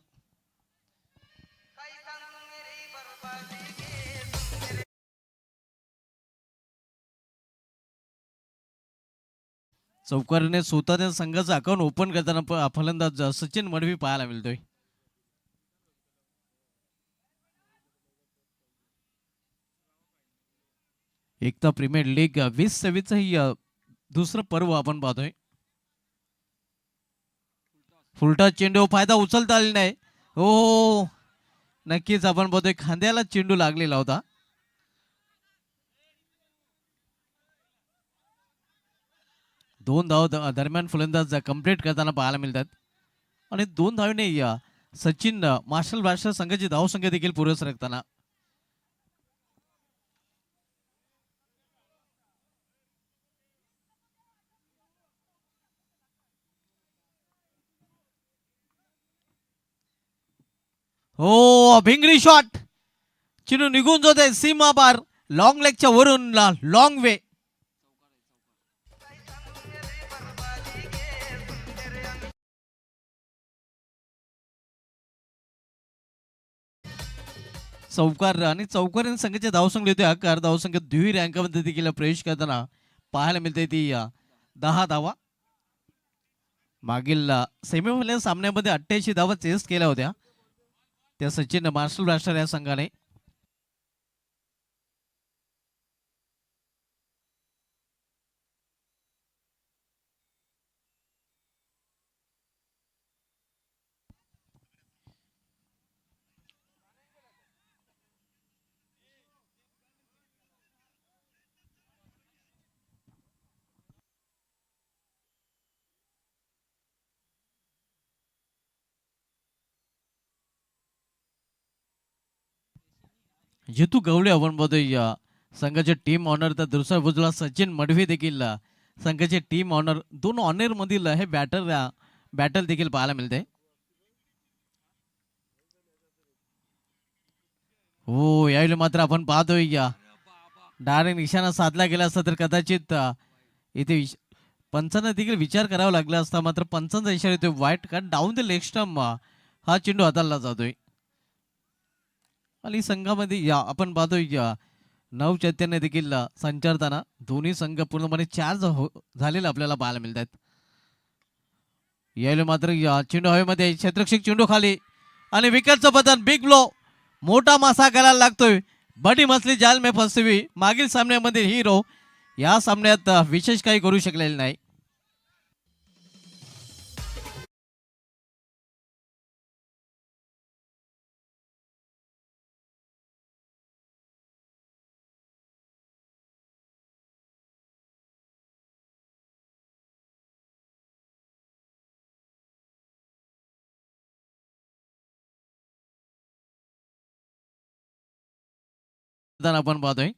Speaker 2: चौकारने स्वतः संघाचं अकाउंट ओपन करताना फलंदाज सचिन मडवी पाहायला मिळतोय. एक तर प्रीमियर लीग 20-26 ही दुसरं पर्व आपण पाहतोय. फुलटा चेंडू, फायदा उचलता आला नाही. हो नक्कीच आपण पाहतोय खांद्याला चेंडू लागलेला होता. दोन धाव दरम्यान फलंदाज कंप्लीट करताना पाहायला मिळतात आणि 2 धावेने सचिन मार्शल ब्लास्टर संघाची धावसंख्या देखील पुढे सरकताना. हो भिंगरी शॉट, चेंडू निघून जाते सीमा पार, लॉंग लेगच्या वरून लॉंग वे. चौकार आणि चौकारीने संघाच्या धावसंख्या होते आकार धावसंख्या दुहेरी रँकामध्ये देखील प्रवेश करताना पाहायला मिळते ती 10 धावा. मागील सेमीफायनल सामन्यामध्ये 88 धावा चेस केल्या होत्या त्या सचिन मार्शल ब्लास्टर या संघाने. जितू गवळे आपण बघतोय संघाचे टीम ऑनर, तर दुसऱ्या बाजूला सचिन मडवी देखील संघाचे टीम ऑनर. दोन ऑनर मधील हे बॅटल देखील पाहायला मिळते. हो यावेळी मात्र आपण पाहतोय डायरेक्ट निशाणा साधला गेला असता तर कदाचित इथे पंचांना देखील विचार करावा लागला असता, मात्र पंचांचा इशारा येतोय वाईट card down the leg stump. हा चेंडू हाताळला जातोय आणि संघामध्ये आपण पाहतोय नवचैतन्य देखील संचारताना दोन्ही संघ पूर्णपणे चार्ज झालेला आपल्याला पाहायला मिळतात. यावेळी मात्र चेंडू हवेमध्ये, क्षेत्ररक्षक चेंडू खाली आणि विकेटचं पतन, बिग ब्लो, मोठा मासा करायला लागतोय. बडी मछली जाल में फंसी हुई. मागील सामन्यामध्ये हिरो या सामन्यात विशेष काही करू शकलेले नाही. आपण पाहतोय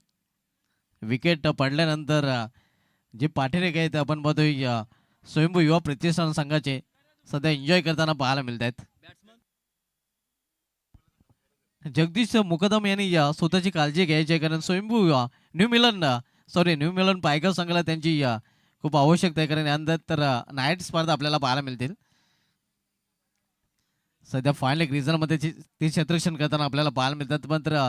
Speaker 2: विकेट पडल्यानंतर जे पाठीरेख आहेत आपण पाहतोय स्वयंभू युवा प्रतिष्ठान संघाचे सध्या एन्जॉय करताना पाहायला मिळत आहेत. जगदीश मुकदम यांनी स्वतःची काळजी घ्यायची आहे, कारण स्वयंभू न्यू मिलन पायगाव संघाला त्यांची खूप आवश्यकता आहे, कारण यानंतर नाईट स्पर्धा आपल्याला पाहायला मिळतील. सध्या फायनल एक रिझनमध्ये ते क्षेत्ररक्षण करताना आपल्याला पाहायला मिळतात, मात्र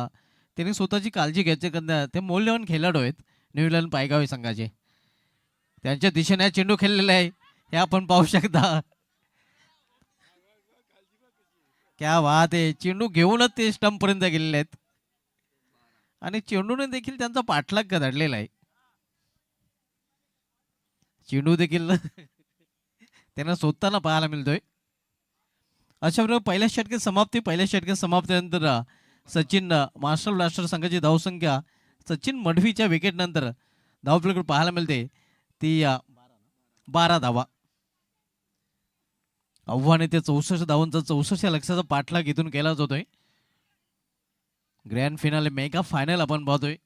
Speaker 2: त्यांनी स्वतःची काळजी घ्यायची, कारण ते मौल्यवान खेळाडू आहेत न्यू मिलन पायगाव संघाचे. त्यांच्या दिशेने चेंडू खेळलेला आहे, हे आपण पाहू शकता. क्या बात आहे, चेंडू घेऊनच ते स्टंप पर्यंत गेलेले आहेत आणि चेंडूने देखील त्यांचा पाठलाग धरलेला आहे. चेंडू देखील त्यांना शोधताना पाहायला मिळतोय. अशा प्रकारे पहिल्या षटकात समाप्तीनंतर सचिन मार्शल ब्लास्टर संघाची धावसंख्या सचिन मडवीच्या विकेट नंतर धावफलकावर पाहायला मिळते ती 12 धावा. आव्हान ते 64 धावांचा 64 लक्षाचा पाठलाग इथून केला जातोय. ग्रँड फिनाले मेगा फायनल आपण पाहतोय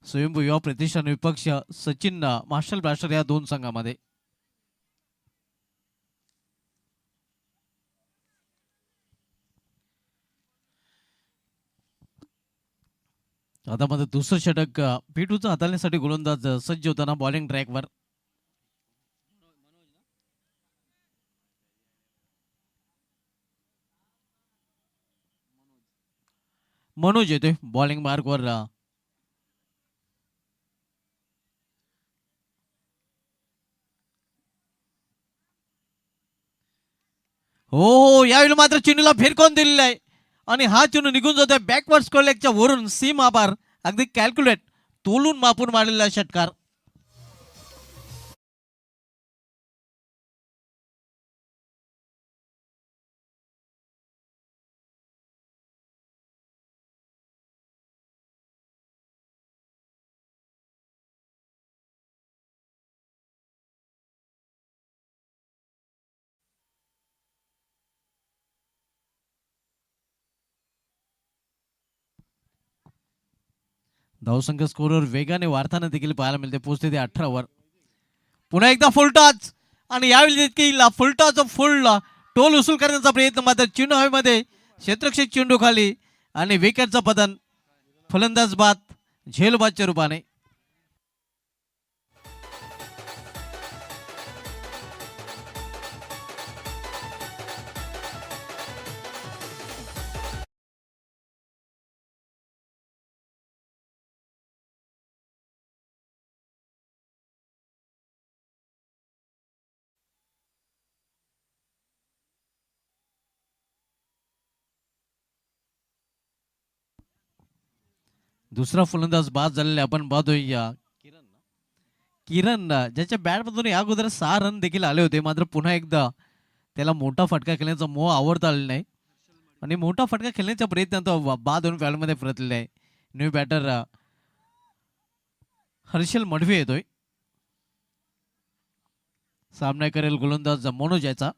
Speaker 2: स्वयंभू युवा प्रतिष्ठान विपक्ष सचिन मार्शल ब्लास्टर या दोन संघामध्ये. आता मात्र दुसरं षटक पिटूचं हाताळण्यासाठी गोलंदाज सज्ज होताना बॉलिंग ट्रॅकवर. मनोज येतोय बॉलिंग मार्कवर. हो, यावेळी मात्र चेंडूला फिरकून दिलेला आहे आणि हा चेंडू निघून जातोय बॅकवर्ड स्क्वेअर लेगच्या वरून सीम आभार अगदी कॅल्क्युलेट तोलून मापून मारलेला षटकार. धावसंख्या स्कोरवर वेगाने वाढताना देखील पाहायला मिळते, पोहोचते ते 18 वर. पुन्हा एकदा फुल टॉच आणि यावेळी देखील फुल टॉच फुल टोल उसूल करण्याचा प्रयत्न, मात्र चेंडू हवेमध्ये क्षेत्ररक्षक चेंडू खाली आणि विकेटचं पतन. फलंदाज बाद झेलबादच्या रूपाने. दुसरा फलंदाज बाद झालेला आपण पाहतोय किरण ज्याच्या बॅटमधून या अगोदर 6 रन देखील आले होते, मात्र पुन्हा एकदा त्याला मोठा फटका खेळण्याचा मोह आवडता आलेला नाही आणि मोठा फटका खेळण्याच्या प्रयत्नात बाद होऊन फॅलमध्ये परतलेला आहे. न्यू बॅटर हर्षल मडवी येतोय. सामना करेल गोलंदाज मनोज याचा.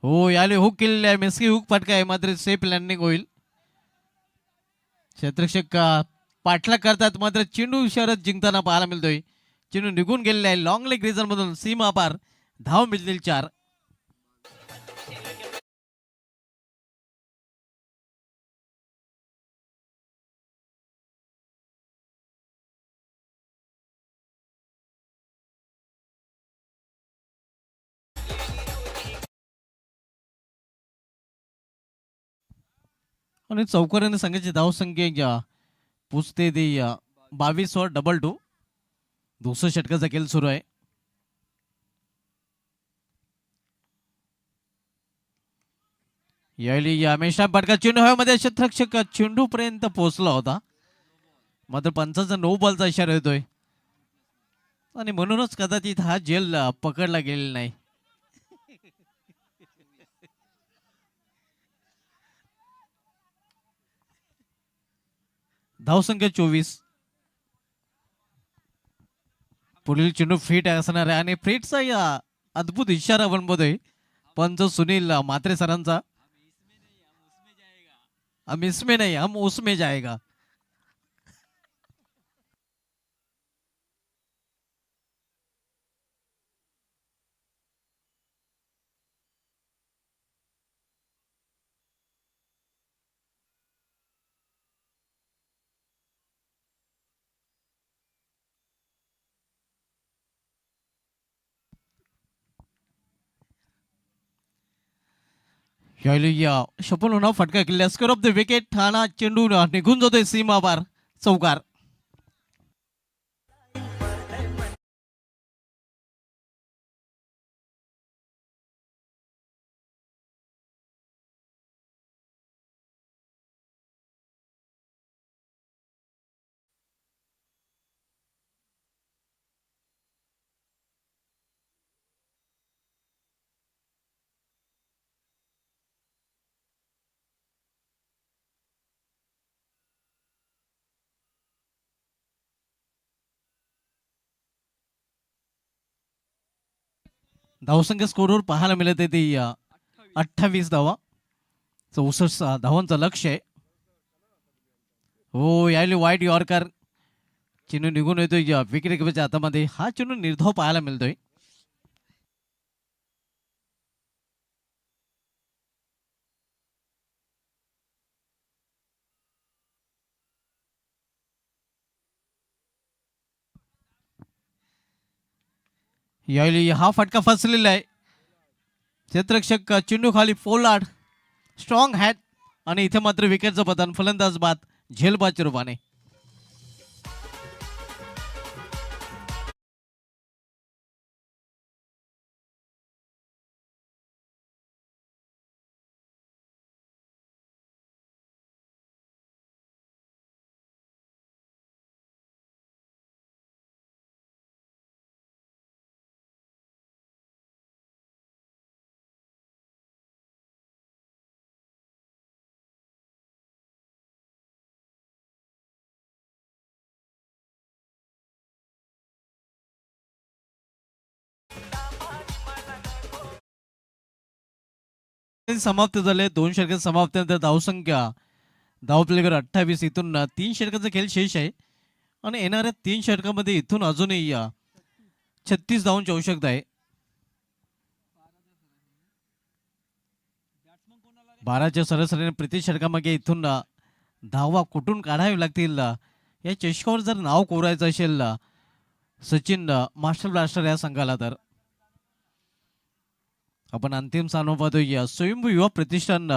Speaker 2: हो, याले हुक केलेले आहे, मेस्की हुक फटका आहे, मात्र सेफ लँडिंग होईल. क्षेत्ररक्षक पाठलाग करतात, मात्र चेंडू शरद जिंकताना पाहायला मिळतोय. चेंडू निघून गेलेला आहे लॉंग लेग रिझन मधून सीमा पार. धाव मिळतील 4. आणि चौकाराने संघाची धावसंख्या पुसते ते 22 वर 2-2. दुसऱ्या षटकाचा खेळ सुरू आहे. यावेळी हमेशा फटका चेंडू हवेमध्ये क्षेत्ररक्षक चेंडू पर्यंत पोहोचला होता, मात्र पंचाचा 9 बॉलचा इशारा येतोय आणि म्हणूनच कदाचित हा झेल पकडला गेलेला नाही. धावसंख्या 24. पुढील चेंडू फिट असणार आहे आणि फिटचा या अद्भुत इशारा बनवतोय पंच सुनील म्हात्रे सरांचा. हम इसमें नहीं, हम उसमें जाएगा. या सफल होणार फटका केला. Square of the wicket. ठाणा चेंडू निघून जातोय सीमा पार. चौकार. धावसंख्या स्कोरवर पाहायला मिळत आहे ती 28 धावा. 64 धावांचं लक्ष आहे. हो यायला वाईट यॉर्कर. चेंडू निघून येतोय विकेट किपरच्या हातामध्ये. हा चेंडू निर्धाव पाहायला मिळतोय. यायला हा फटका फसलेला आहे. क्षेत्ररक्षक चेंडू खाली पोलार्ड स्ट्रॉंग हॅट आणि इथे मात्र विकेटचं पतन. फलंदाज बाद झेलबाच्या रूपाने. समाप्त झाले. 2 षटके समाप्त. धावसंख्या धावपल्लेवर 28. इथून 3 षटकाचा खेळ शेष आहे आणि येणाऱ्या 3 षटकामध्ये इथून अजूनही 36 धावांची आवश्यकता आहे. 12च्या सरासरीने प्रति षटकामागे इथून धावा कुठून काढावी लागतील या चषकावर जर नाव कोरायचं असेल सचिन मास्टर ब्लास्टर या संघाला तर आपण अंतिम सामना पाहतोय. स्वयंभू युवा प्रतिष्ठान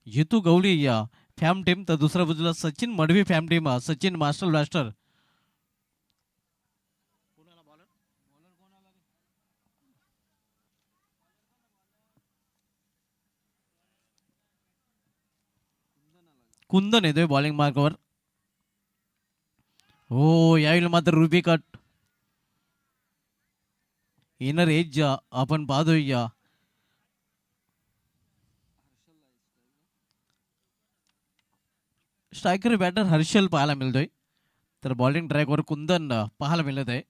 Speaker 2: जितू गवळी फॅम टीम तर दुसऱ्या बाजूला सचिन मडवी फॅम team Sachin master blaster. Kundan येतोय बॉलिंग मार्कवर. हो यावेळी मात्र रुबी कट इनर एज आपण पाहतोय. स्ट्रायकर बॅटर हर्षल पाहायला मिळतोय तर बॉलिंग ट्रॅकवर कुंदन पाहायला मिळत आहे.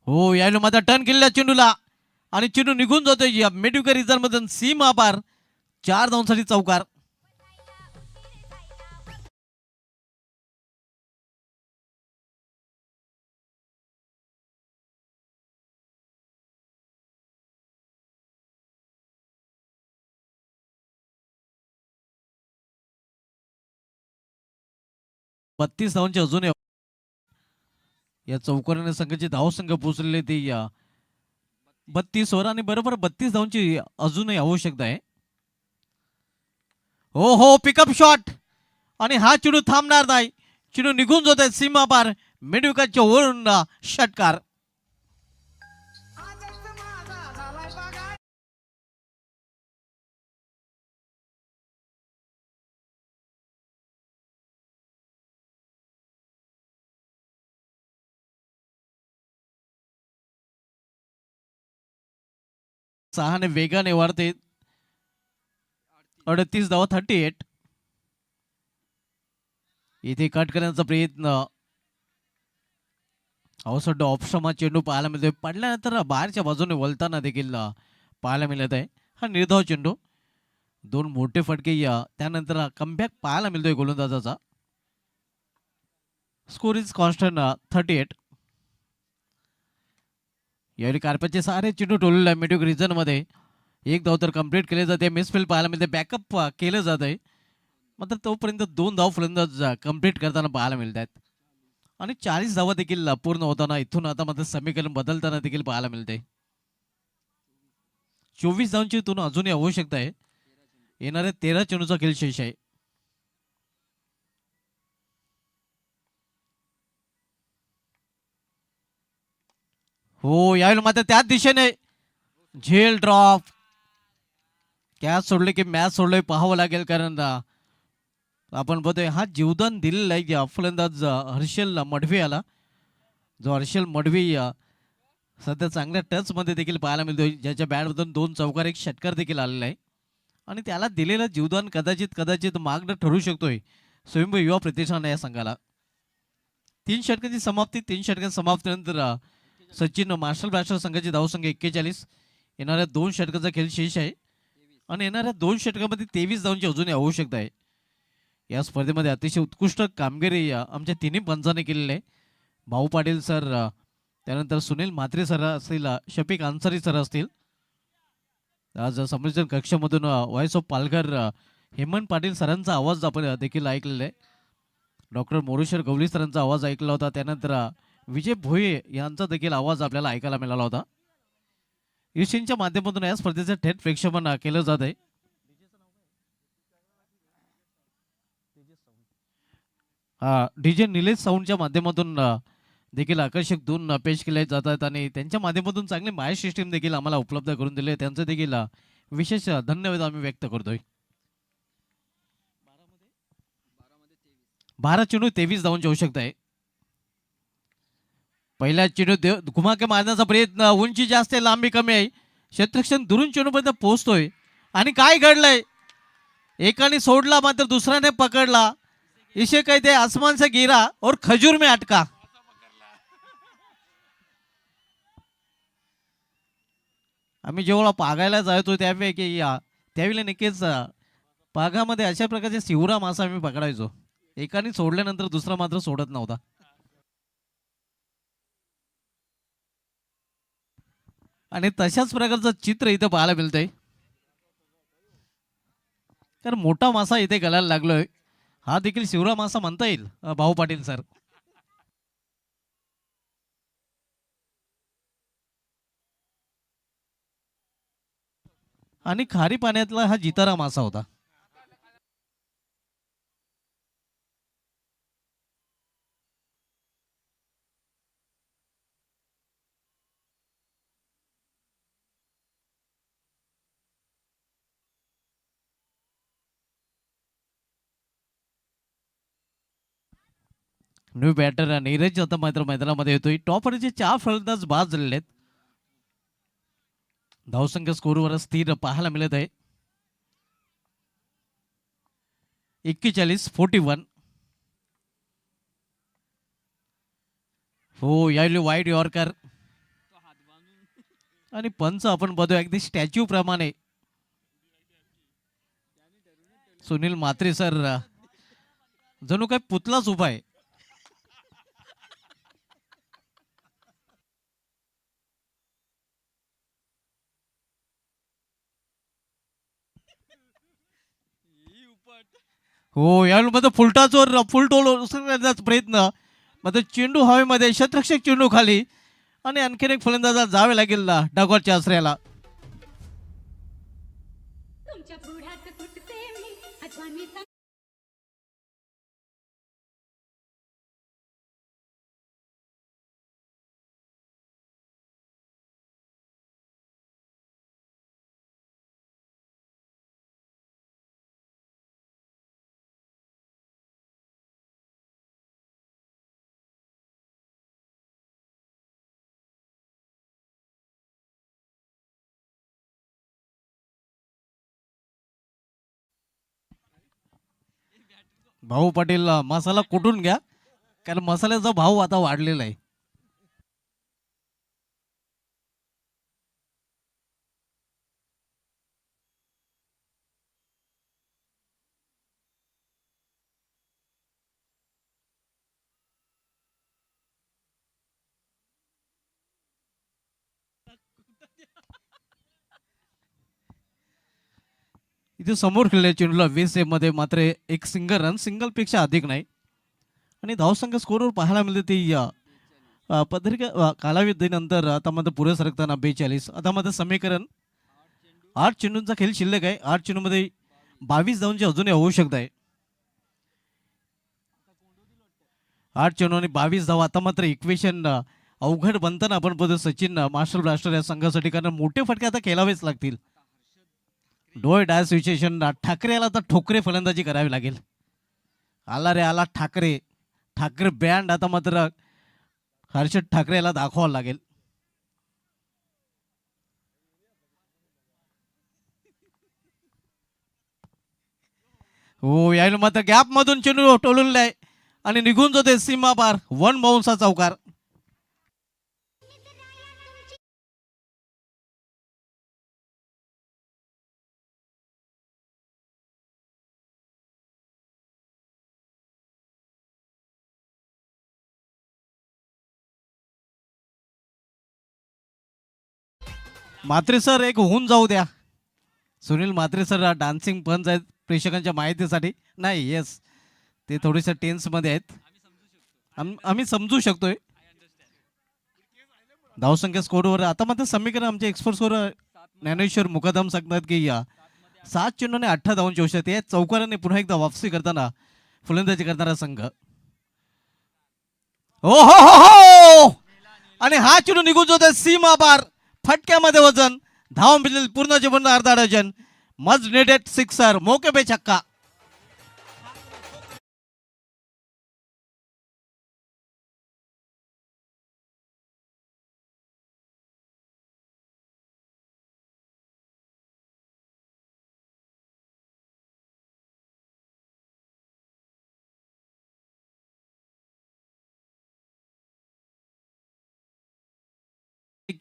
Speaker 2: हो यायला मात्र टर्न केलेला चेंडूला आणि चेंडू निघून जातोय मेड्युकर रिझर्व मधून सीमा पार. 4 धावांसाठी चौकार. बत्तीस धावांची अजून या चौकाराने संघाची धावसंख्या पोहोचलेली ती 32 वर आणि बरोबर 32 धावांची अजूनही आवश्यकता आहे. हो हो पिकअप शॉट आणि हा चेंडू थांबणार नाही. चेंडू निघून जात आहे सीमा पार. मेड्युकाच्या वरून षटकार. सहाने वेगाने वाढते. 38 धावा 38. इथे कट करण्याचा प्रयत्न अवसड ऑप्शनमा चेंडू पाहायला मिळतोय. पडल्यानंतर बाहेरच्या बाजूने वळताना देखील पाहायला मिळत आहे. हा निर्धाव चेंडू. दोन मोठे फटके त्यानंतर कमबॅक पाहायला मिळतोय गोलंदाजाचा. Score is constant 38. यावेळी कार्पेटचे सारे चेंडू टोललेले आहे मिड्यूक रिजन मध्ये. एक धाव तर कंप्लीट केले जाते. मिसफील्ड पाहायला मिळते. बॅकअप केलं जात आहे. मात्र तोपर्यंत 2 धाव फलंदाज कंप्लीट करताना पाहायला मिळत आहेत. आणि 40 धावा देखील पूर्ण होताना इथून आता मात्र समीकरण बदलताना देखील पाहायला मिळते. 24 धावांची इथून अजूनही आवश्यकता आहे. येणाऱ्या 13 चेंडूचा खेळ शेष आहे. हो यावेळी मात्र त्याच दिशेने झेल ड्रॉप. कॅच सोडले की मॅच सोडले पाहावं लागेल. कारण आपण बघतोय हा जीवदान दिलेला आहे फलंदाज हर्षल मडवी आला. जो हर्षल मडवी सध्या चांगल्या टच मध्ये देखील पाहायला मिळतोय. ज्याच्या बॅटमधून 2 चौकार 1 षटकार देखील आलेला आहे. आणि त्याला दिलेलं जीवदान कदाचित मागणं ठरू शकतोय स्वयंभू युवा प्रतिष्ठान या संघाला. 3 षटकांची समाप्ती. 3 षटकांच्या समाप्तीनंतर सचिन मार्शल ब्लास्टर संघाची धावसंख्या 41. येणाऱ्या 2 षटकाचा खेळ शेष आहे. आणि येणाऱ्या 2 षटकामध्ये 23 धावांची अजूनही आवश्यकता आहे. या स्पर्धेमध्ये अतिशय उत्कृष्ट कामगिरी आमच्या तिन्ही पंचांनी केलेली आहे. भाऊ पाटील सर, त्यानंतर सुनील म्हात्रे सर असतील, शफिक अन्सारी सर असतील. आज संमेलन कक्षामधून व्हॉइस ऑफ पालघर हेमंत पाटील सरांचा आवाज आपण देखील ऐकलेला आहे. डॉक्टर मोरेश्वर गवळी सरांचा आवाज ऐकला होता. त्यानंतर विजय भोये यांचा देखील आवाज आपल्याला ऐकायला मिळाला होता. ईशीनच्या माध्यमातून या स्पर्धेचं थेट प्रेक्षेपण केलं जात आहे. डीजे निलेश साऊंडच्या माध्यमातून देखील आकर्षक 2 पेश केले जातात आणि त्यांच्या माध्यमातून चांगली माय सिस्टीम देखील आम्हाला उपलब्ध करून दिली. त्यांचं देखील विशेष धन्यवाद आम्ही व्यक्त करतोय. 12 चेंडू 23 धावांची आवश्यकता आहे. पहिला चेंडू घुमाके मारण्याचा प्रयत्न. उंची जास्त आहे, लांबी कमी आहे. क्षेत्ररक्षण दुरून चेंडूपर्यंत पोहोचतोय. आणि काय घडलंय, एकाने सोडला मात्र दुसऱ्याने पकडला. इसे कहते आसमान से गिरा और खजूर में अटका. आम्ही जेव्हा पागायला जायचो त्यावेळी नक्कीच पागामध्ये अशा प्रकारचे शिवरा मासा आम्ही पकडायचो. एकाने सोडल्यानंतर दुसरा मात्र सोडत नव्हता. आणि तशाच प्रकारचं चित्र इथं पाहायला मिळतंय. तर मोठा मासा इथे गळायला लागलोय. हा देखील शिवरा मासा म्हणता येईल भाऊ पाटील सर. आणि खारी पाण्यातला हा जितारा मासा होता. न्यू बॅटर नीरज आता मात्र मैदानामध्ये येतोय. टॉप ऑर्डरचे 4 फलंदाज बाद झालेले आहेत. धावसंख्या स्कोरवर स्थिर पाहायला मिळत आहे. 41-41. हो यावेळी वाईड यॉर्कर. आणि पंच आपण बघतोय अगदी स्टॅच्यू प्रमाणे. सुनील म्हात्रे सर जणू काय पुतलाच उभा आहे. हो यावेळी मध्ये फुलटा जोर फुलटोल करण्याचा प्रयत्न. मात्र चेंडू हवेमध्ये, क्षेत्ररक्षक चेंडू खाली. आणि आणखीन एक फलंदाजाला जावे लागेल डागॉरच्या आश्रयाला. भाऊ पाटील मसाला कुटून घ्या, कारण मसाल्याचा भाव आता वाढलेला आहे. इथे समोर खेळल्या चेंडूला 20 मध्ये मात्र एक सिंगल रन, सिंगल पेक्षा अधिक नाही. आणि धावसंख्या स्कोरवर पाहायला मिळते ती पत्रिका कालावधीनंतर आता मात्र पुढे सरकताना 42. आता मात्र समीकरण 8 चेंडूंचा खेळ शिल्लक आहे. 8 चेंडूमध्ये 22 धावांची अजूनही आवश्यकता आहे. 8 चेंडू आणि 22 धावा. आता मात्र इक्वेशन अवघड बनताना आपण बघतो सचिन मार्शल ब्लास्टर या संघासाठी, कारण मोठे फटके आता खेळावेच लागतील. डोळे डायस विशेषण ठाकरे याला आता ठोकरे फलंदाजी करावी लागेल. आला रे आला ठाकरे. ठाकरे बँड आता मात्र हर्षद ठाकरे याला दाखवावं लागेल. हो, यायला मात्र गॅप मधून चेंडू टोलून आहे आणि निघून जाते सीमा पार. 1 बाउन्सचा चौकार. म्हात्रे सर एक होऊन जाऊ द्या. सुनील म्हात्रे सर डान्सिंग पंच आहेत प्रेक्षकांच्या माहितीसाठी. नाही, येस, ते थोडेसे टेन्स मध्ये आहेत. आम्ही समजू शकतोय. धावसंख्या स्कोरवर आता मात्र समीकरण आमचे एक्सपर्ट स्कोर ज्ञानेश्वर मुकादम सांगतात की 7 चेंडूने 18 धावांची आवश्यकता आहे. चौकाराने पुन्हा एकदा वापसी करताना फलंदाजी करणारा संघ. हो हो हो हो, आणि हा चेंडू निघून जातोय सीमा पार. फटक्यामध्ये वजन. धाव मिळेल पूर्ण जीवन अर्धा डझन. मज नेटेड सिक्सर. मौके पे छक्का.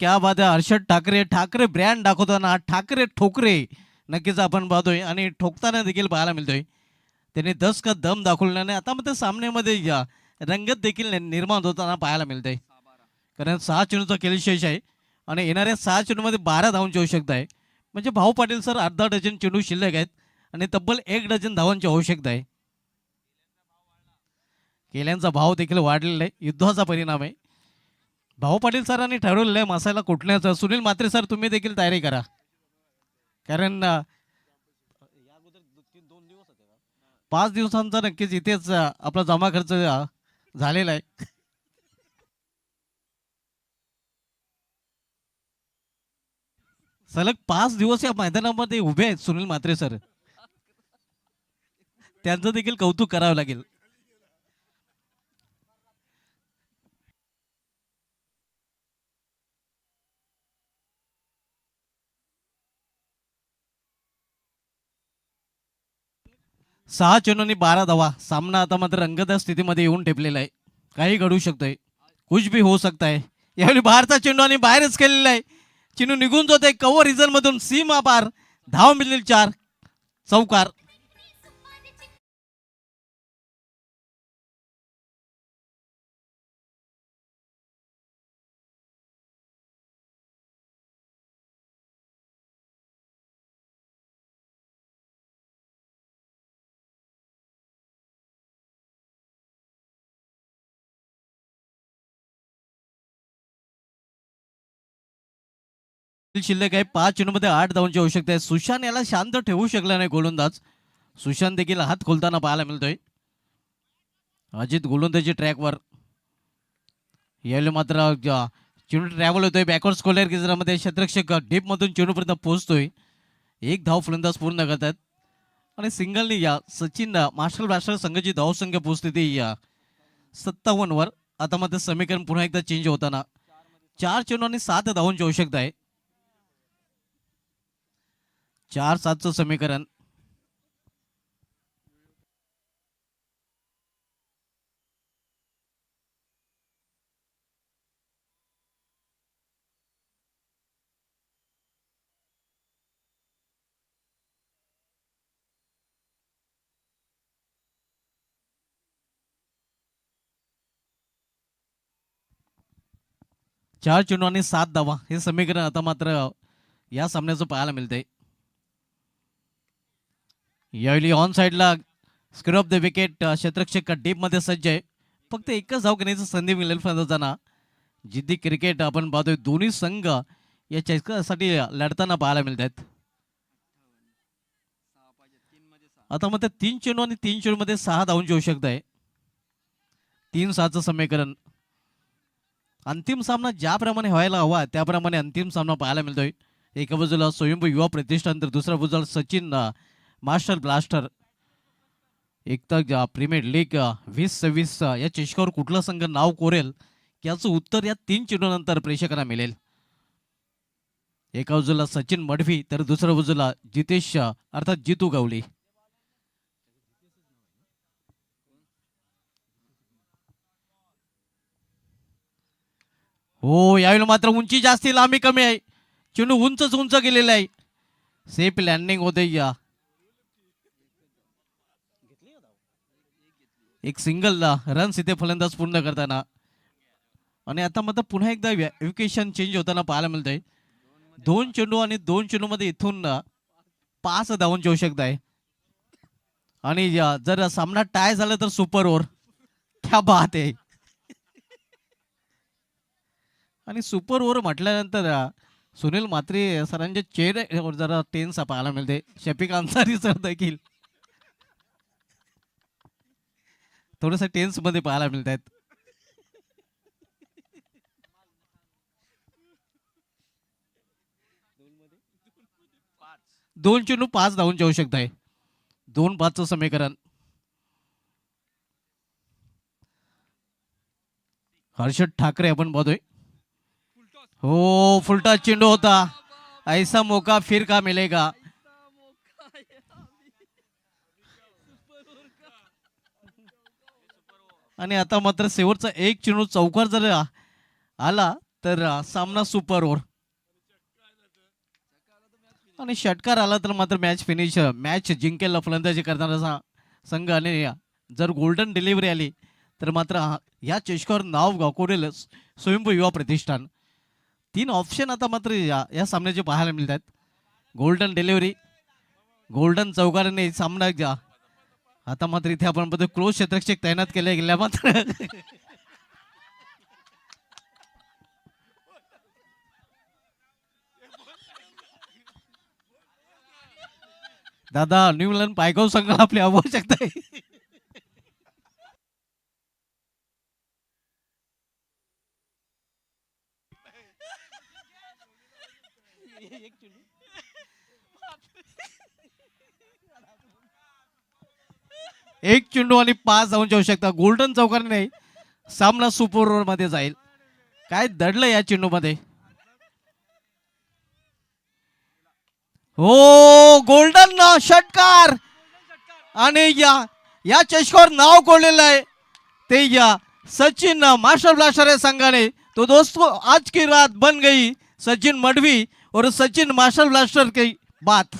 Speaker 2: क्या बात आहे. हर्षद ठाकरे. ठाकरे ब्रँड दाखवताना ठाकरे ठोकरे नक्कीच आपण पाहतोय आणि ठोकताना देखील पाहायला मिळतोय. त्यांनी 10 का दम दाखवल्याने आता मात्र सामन्यामध्ये रंगत देखील निर्माण होताना पाहायला मिळते. कारण 6 चेंडूचा खेळ शेष आहे आणि येणाऱ्या 6 चेंडूमध्ये 12 धावांची आवश्यकता आहे. म्हणजे भाऊ पाटील सर अर्धा डझन चेंडू शिल्लक आहेत आणि तब्बल 1 डझन धावांची आवश्यकता आहे. केल्यांचा भाव देखील वाढलेला आहे. युद्धाचा परिणाम आहे. भाऊ पाटील सरांनी ठरवलेलं आहे मसाला कुटण्याचं. सुनील म्हात्रे सर तुम्ही देखील तयारी करा, कारण 5 दिवसांचा नक्कीच इथेच आपला जमा खर्च झालेला आहे. सलग 5 दिवस या मैदानामध्ये उभे आहेत सुनील म्हात्रे सर. त्यांचं देखील कौतुक करावं लागेल. सहा चेंडूंनी 12 धावा. सामना आता मात्र रंगत स्थितीमध्ये येऊन टेपलेला आहे. काही घडू शकतंय. कुछ भी हो सकता है. यावेळी बाहेरचा चेंडू आणि बाहेरच केलेला आहे. चेंडू निघून जातोय कव्हर रिझन मधून सीमा पार. धाव मिळेल 4. चौकार. शिल्लक आहे. 5 चेंडूमध्ये 8 धावांची आवश्यकता आहे. सुशांत याला शांत ठेवू शकला नाही गोलंदाज. सुशांत देखील हात खोलताना पाहायला मिळतोय. अजित गोलंदाजी ट्रॅकवर. यावेळी मात्र चेंडू ट्रॅव्हल होतोय बॅकवर्ड स्कोलर केंद्रामध्ये. क्षेत्ररक्षक डीप मधून चेंडूपर्यंत पोहोचतोय. 1 धाव फलंदाज पूर्ण करतात आणि सिंगलनी सचिन मार्शल ब्लास्टर संघाची धावसंख्या पोहोचते ती 57 वर. आता मात्र समीकरण पुन्हा एकदा चेंज होताना 4 चेंडू आणि 7 धावांची आवश्यकता आहे. 4-7 समीकरण. चार चेंडू आणि 7 धावा हे समीकरण आता मात्र या सामन्याचं पाहायला मिळतंय. यावेळी ऑन साईडला स्क्वेअर ऑफ द विकेट क्षेत्ररक्षक डीप मध्ये सज्ज आहे. फक्त एकच धाव घेण्याची संधी मिळेल फलंदाजांना. जिद्दी क्रिकेट आपण पाहतोय दोन्ही संघ या चषकासाठी लढताना पाहायला मिळत आहेत. आता मग 3 चेंडू आणि 3 चेंडू मध्ये 6 धावांची आवश्यकता आहे. 3-6चं समीकरण. अंतिम सामना ज्याप्रमाणे व्हायला हवा त्याप्रमाणे अंतिम सामना पाहायला मिळतोय. एका बाजूला स्वयंभू युवा प्रतिष्ठान तर दुसऱ्या बाजूला सचिन मास्टर ब्लास्टर. एक तर प्रीमियर लीग 2026 या चषकावर कुठला संघ नाव कोरेल याचं उत्तर या 3 चेंडूनंतर प्रेक्षकांना मिळेल. एका बाजूला सचिन मडवी तर दुसऱ्या बाजूला जितेश अर्थात जितू गावली. हो यावेळी मात्र उंची जास्ती लांबी कमी आहे. चेंडू उंच गेलेला आहे. सेफ लँडिंग होते. या एक सिंगल रन्स इथे फलंदाज पूर्ण करताना. आणि आता मात्र पुन्हा एकदा विकेशन चेंज होताना पाहायला मिळतंय. 2 चेंडू आणि 2 चेंडू मध्ये इथून 5 धावांची आवश्यकता आहे. आणि जर सामना टाय झाला तर सुपर ओव्हर. क्या बात आहे. आणि सुपर ओव्हर म्हटल्यानंतर सुनील म्हात्रे सरांच्या चेहऱ्यावर जरा टेन्स पाहायला मिळते. शफिक अन्सारी सर देखील थोडस टेन्स मध्ये पाहायला मिळत आहेत. दोन चेंडू 5 धावांची आवश्यकता आहे. 2-5चं समीकरण. हर्षद ठाकरे आपण पाहतोय. हो फुलटा चेंडू होता. ऐसा मौका फिर का मिलेगा. आणि आता मात्र शेवटचा एक चेंडू चौकार जर आला तर सामना सुपर ओव्हर. आणि षटकार आला तर मात्र मॅच फिनिश. मॅच जिंकेल फलंदाजी करणारा संघ. आणि जर गोल्डन डिलिव्हरी आली तर मात्र या चषकावर नाव कोरेल स्वयंभू युवा प्रतिष्ठान. 3 ऑप्शन आता मात्र या सामन्याचे पाहायला मिळतात. गोल्डन डिलिव्हरी, गोल्डन चौकाराने सामना. आता मात्र इथे आपण बघतो क्लोज क्षेत्ररक्षक तैनात केले गेल्या मात्र दादा न्यू इंग्लंड पायगाव संघाला आपली आवश्यकता आहे. एक चेंडू आणि 5 धावांची आवश्यकता. गोल्डन चौकार नाही सामना सुपर ओव्हर मध्ये जाईल. काय दडलं या चेंडू मध्ये. हो गोल्डन षटकार. आणि या चषकावर नाव कोरलेलं आहे ते या सचिन मास्टर ब्लास्टर या संघाने. तो दोस्तों आज की रात बन गई सचिन मडवी और सचिन मास्टर ब्लास्टर की बात.